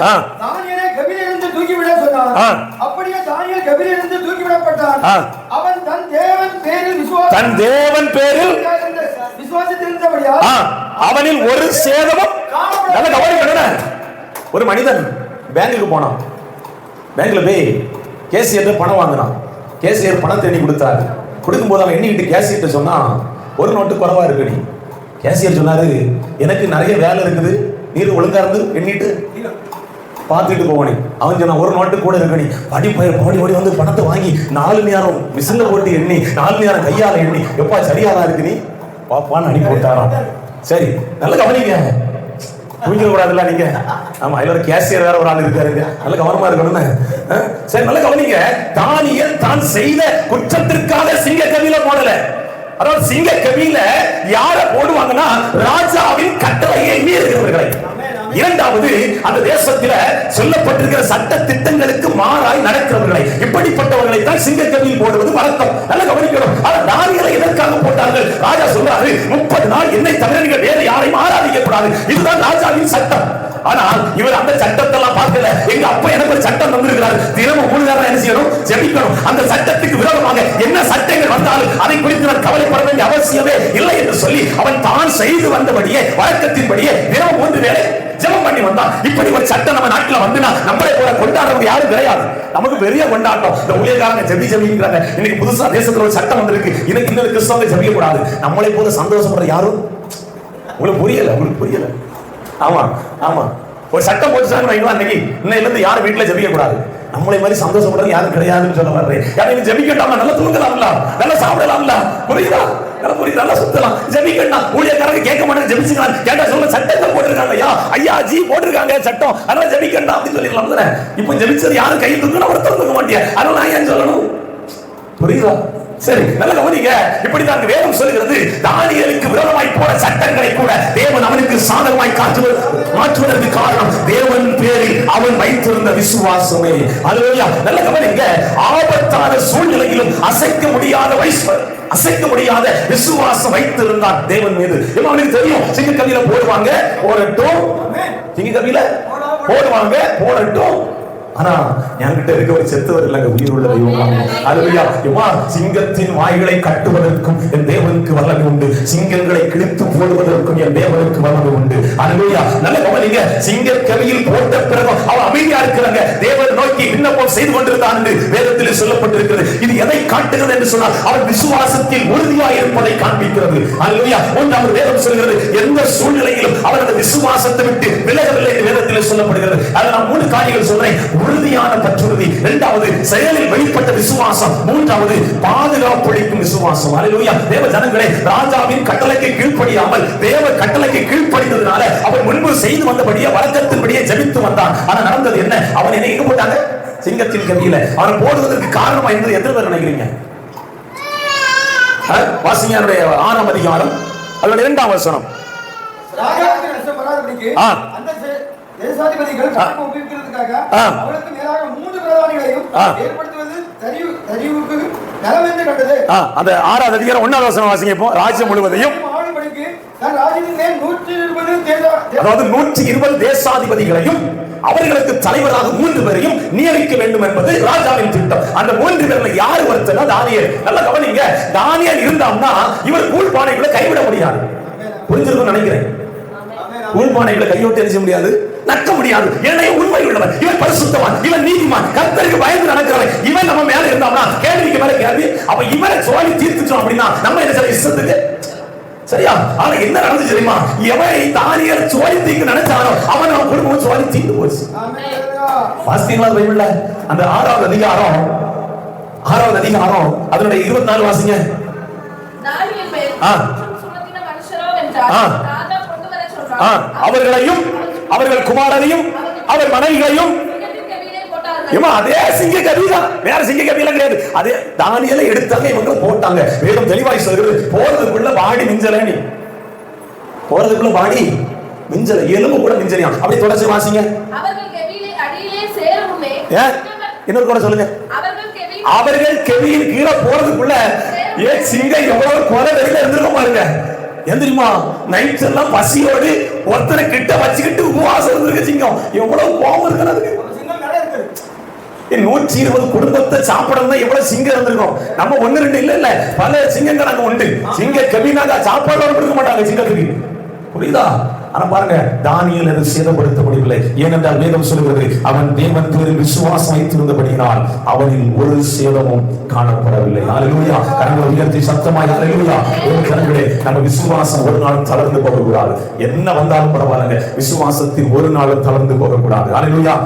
தானியேலை கபிலிலிருந்து தூக்கிவிட சொன்னார். அப்படியே தானியேல் கபிலிலிருந்து தூக்கிவிடப்பட்டான். அவன் தன் தேவன் பேரில் விசுவாசித்திருந்தபடியால் அவனில் ஒரு சேதமும் நல்ல கவனிக்கணும். ஒரு மனிதன் பேங்குக்கு போனான். பேங்க்ல போய் கேசியர் பணம் வாங்கினான். கேசியர் பணத்தை எண்ணி கொடுத்தாரு. கொடுக்கும்போது அவன் எண்ணிக்கிட்டு கேசியர் சொன்னா ஒரு நோட்டு குறைவா இருக்கு. நீ கேசியர் சொன்னாரு, எனக்கு நிறைய வேலை இருக்குது, நீர் ஒழுங்கா இருந்து எண்ணிட்டு பார்த்துட்டு போவனே. அவன் சொன்னா ஒரு நோட்டு கூட இருக்கு, நீ படி வந்து பணத்தை வாங்கி 4 நேரம் விசில போட்டு எண்ணி 4 நேரம் கையால எண்ணி எப்பா சரியாதான் இருக்கு நீ பாப்பான்னு அனுப்பி போட்டாராம். சரி, நல்ல கவனிங்க. புரிஞ்சிட கூடாதுல்ல நீங்க. ஆமா, இதுல கேசியர் வேற ஒரு ஆள் இருக்காருங்க, நல்ல கவனமா இருக்கணும்னு. சரி, நல்ல கவனிங்க. தானியேல் தான் செய்த குற்றத்திற்காக சிங்க கவியில போடல. அதாவது சிங்க கவியில யார போடுவாங்கன்னா ராஜாவின் கட்டளையை மீறுகிறவர்களை. இரண்டாவது, அந்த தேசத்துல சொல்லப்பட்டிருக்கிற சட்ட திட்டங்களுக்கு மாறாய் நடக்கிறவர்களை, இப்படிப்பட்டவர்களை தான் சிங்க கவியில் போடுவது வழக்கம். நல்ல கவனிக்கணும். ஆனால் தானியேலை எதற்காக போட்டார்கள்? ராஜா சொல்றாரு, 30 நாள் என்னை தவிர நீங்கள் வேற யாரையும் ஆராதிக்க கூடாது, இதுதான் ராஜாவின் சட்டம். ஆனால் இவர் அந்த சட்டத்தை எல்லாம் பார்க்கல. எங்க அப்பா எனக்கு ஒரு சட்டம் தந்திருக்கிறார், தினமும் 3 நேரம் என்ன செய்யணும்? ஜெபிக்கணும். அந்த சட்டத்துக்கு விரோதமாக என்ன சட்டங்கள் வந்தாலும் அதை குறித்து நான் கவலைப்பட வேண்டிய அவசியமே இல்லை என்று சொல்லி அவன் தான் செய்து வந்தபடியே வழக்கத்தின்படியே தினமும் 3 வேளை ஜெபம் பண்ணி வந்தான். இப்படி ஒரு சட்டம் நம்ம நாட்டில் வந்துனா நம்மளே போல கொண்டாடுறவங்க யாரும் கிடையாது. நமக்கு பெரிய கொண்டாட்டம். இந்த ஊழியக்காரங்க ஜெபிக்கிறாங்க. இன்னைக்கு புதுசா தேசத்துல ஒரு சட்டம் வந்திருக்கு, இன்னைக்கு இன்னொரு கிறிஸ்தவங்க ஜெபிக்க கூடாது. நம்மளே போல சந்தோஷப்படுற யாரும் உங்களுக்கு புரியல. ஆமா ஆமா, ஒரு சட்டம் போட்டுச்சாங்க அன்னைக்கு இன்னையில இருந்து யாரும் வீட்டுல ஜெபிக்க கூடாது. நம்மளை மாதிரி சந்தோஷப்படுறது யாரும் கிடையாதுன்னு சொல்ல வர்றேன். யாரும் ஜெபிக்கட்டாம நல்லா தூங்கலாம்ல, நல்லா சாப்பிடலாம்ல, புரியுதா? நல்லா சுத்தலாம். ஜெபிக்கணும். ஊழியக்காரங்க கேட்க மாட்டாங்க, ஜெபிச்சுக்கலாம். கேட்டா சொல்ல சட்டங்கள் போட்டிருக்காங்க. ஐயா ஜி போட்டிருக்காங்க சட்டம், அதனால ஜெபிக்கணும் அப்படின்னு சொல்லிடலாம். இப்போ ஜெபிச்சது யாரும் கையில் தூக்கணும், ஒருத்தர் தூக்க மாட்டேன், அதனால நான் ஏன் சொல்லணும்? புரியுதா? சரி, நல்ல கவனிங்க. இப்படிதான் வேதம் சொல்கிறது, தானியேலுக்கு விரோதமாய் போன சட்டங்களை கூட தேவன் அவனுக்கு சாதகமாய் மாற்றுவதற்கு காரணம் தேவன் பேரில் அவன் வைத்திருந்த விசுவாசமே. அல்லேலூயா. நல்ல கவனிங்க. ஆபத்தான சூழ்நிலையிலும் அசைக்க முடியாத விசுவாசம் வைத்திருந்தான் தேவன் மீது. அவனுக்கு தெரியும், சிங்க கவியில போடுவாங்க, போடட்டும். சிங்க கவியில போடுவாங்க, போடட்டும். ஆனா என்கிட்ட இருக்க ஒரு செத்தவர் இல்லைங்க, உயிர் உள்ள தெய்வம். அல்லேலூயா. எம்மா, சிங்கத்தின் வாய்களை கட்டுவதற்கும் என் தேவனுக்கு வல்லமை உண்டு. சிங்கங்களை கிழித்து போடுவதற்கும் என் தேவனுக்கு வல்லமை உண்டு. அல்லேலூயா. நல்ல கவனிங்க. சிங்க கவியில் போட்ட பிறகு அவன் அமைதியா இருக்கிறாங்க. தேவன் நோக்கி விண்ணப்பம் செய்து கொண்டிருந்தான் என்று வேதத்தில் சொல்லப்பட்டிருக்கிறது. இது எதை காட்டுகிறது என்று சொன்னால் அவன் விசுவாசத்தில் உறுதியாக இருப்பதை காண்பிக்கிறது. அல்லேலூயா. ஒன்றாவது வேதம் சொல்கிறது, எந்த சூழ்நிலையிலும் அவரது விசுவாசத்தை விட்டு விலகவில்லை என்று வேதத்தில் சொல்லப்படுகிறது. அதில் நான் 3 காரியங்கள் சொல்றேன். உறுதியான பற்றுறுதி, இரண்டாவது செயலில் வெளிப்பட்ட விசுவாசம், மூன்றாவது பாதுகாப்பு அளிக்கும் விசுவாசம். அல்லேலூயா. தேவ ஜனங்களே, ராஜாவின் கட்டளைக்கு கீழ்ப்படியாமல் தேவ கட்டளைக்கு கீழ்ப்படிந்ததனால அவன் முன்பு செய்து வந்தபடியே வழக்கத்தின்படியே ஜெபித்து வந்தான். ஆனா நடந்தது என்ன? அவன் என்ன எங்க போட்டாங்க? சிங்கத்தின் கவியில. அவன் போடுவதற்கு காரணமா இருந்தது எத்தனை பேர் நினைக்கிறீங்க? வாசிங்கனுடைய 6ஆம் அதிகாரம் அதோட 2ஆம் வசனம். ராஜாவுக்கு நஷ்டம் வராதபடிக்கு அந்த தேசாதிபதிகள் கணக்கு ஒப்புவிக்கிறதுக்காக அவளுக்கு மேலாக 3 பிரதானிகளையும் ஏற்படுத்துவது தரிவுக்கு நலம் என்று கண்டது. அந்த 6ஆவது அதிகாரம் 1ஆம் வசனம் வாசிங்க. இப்போ ராஜ்யம் முழுவதையும் ஆளும்படிக்கு தன் ராஜ்யத்தின் மேல் 120 அதாவது 120 தேசாதிபதிகளையும் அவர்களுக்கு தலைவராக 3 பேரையும் நியமிக்க வேண்டும் என்பது ராஜாவின் திட்டம். அந்த 3 பேர்ல யார் ஒருத்தனா? தானியேல். நல்லா கவனிங்க. தானியேல் இருந்தான்னா இவர் கூழ்பானைகளை கைவிட முடியாது. புரிஞ்சிருக்கும் நினைக்கிறேன். கூழ்பானைகளை கையோட்டு எரிச்ச முடியாது, நக்க முடியாது. ஏன்னா உண்மை உள்ளவன், இவன் பரிசுத்தவான், இவன் நீதிமான், கர்த்தருக்கு பயந்து நடக்கிறவன். இவன் நம்ம மேல இருந்தான்னா கேள்விக்கு மேல கேள்வி. அப்ப இவனை சோழி தீர்த்துட்டோம் அப்படின்னா நம்ம என்ன செய்ய இஷ்டத்துக்கு? சரியா? ஆனா என்ன நடந்துச்சு தெரியுமா? எவனை தானியேல் சோழி தீர்க்க நினைச்சானோ அவன் அவன் குடும்பம் சோழி தீர்ந்து போச்சு. வாசித்தீங்களா பைபிள்ல? அந்த 6ஆவது அதிகாரம் அதனுடைய 24 வாசிங்க. தானியேல் மேல் சுமத்தின மனுஷரோ வென்றார். ராஜா கொண்டு வர சொல்றார். அவர்களையும் அவர்கள் குமாரரையும் அவர் மனைவிகளையும் அதே சிங்க கவிதான், வேற சிங்க கவியெல்லாம் கிடையாது. அதே தானியேலை எடுத்தாங்க, இவங்க போட்டாங்க. வேதம் தெளிவாய் சொல்கிறது, போறதுக்குள்ள பாடி மிஞ்சல, நீ போறதுக்குள்ள பாடி மிஞ்சல, எலும்பு கூட மிஞ்சலையா. அப்படி தொடர்ச்சி வாசிங்க. இன்னொரு கூட சொல்லுங்க. அவர்கள் கெவியின் கீழே போறதுக்குள்ள சிங்கம் எவ்வளவு கொலை வெளியில இருந்திருக்க பாருங்க. எந்திரிமா நைட் எல்லாம் பசியோடு ஒருத்தரை கிட்ட வச்சுக்கிட்டு உபவாசம் இருந்திருக்கு சிங்கம். எவ்வளவு கோபம் இருக்கிறது. 120 குடும்பத்தை சாப்பிடணும் தான் எவ்வளவு சிங்கம் இருந்திருக்கும். நம்ம 1 2 இல்ல பல சிங்கங்கள் அங்க உண்டு. சிங்க கவினாக சாப்பாடு இருக்க மாட்டாங்க சிங்கத்துக்கு. புரியுதா? ஆனா பாருங்க, தானியேல் அதை சேதப்படுத்த முடியவில்லை. ஏனென்றால் வேதம் சொல்கிறது, அவன் தேவன் பேரில் விசுவாசம் வைத்திருந்தபடியினால் அவனில் ஒரு சேதமும் காணப்படவில்லை. அல்லேலூயா. கரங்களை உயர்த்தி சத்தமாய் அல்லேலூயா. கரங்களே, நம்ம விசுவாசம் ஒரு நாள் தளர்ந்து போகக்கூடாது. என்ன வந்தாலும் பரவாயில்லைங்க, விசுவாசத்தில் ஒரு நாள் தளர்ந்து போகக்கூடாது. அல்லேலூயா.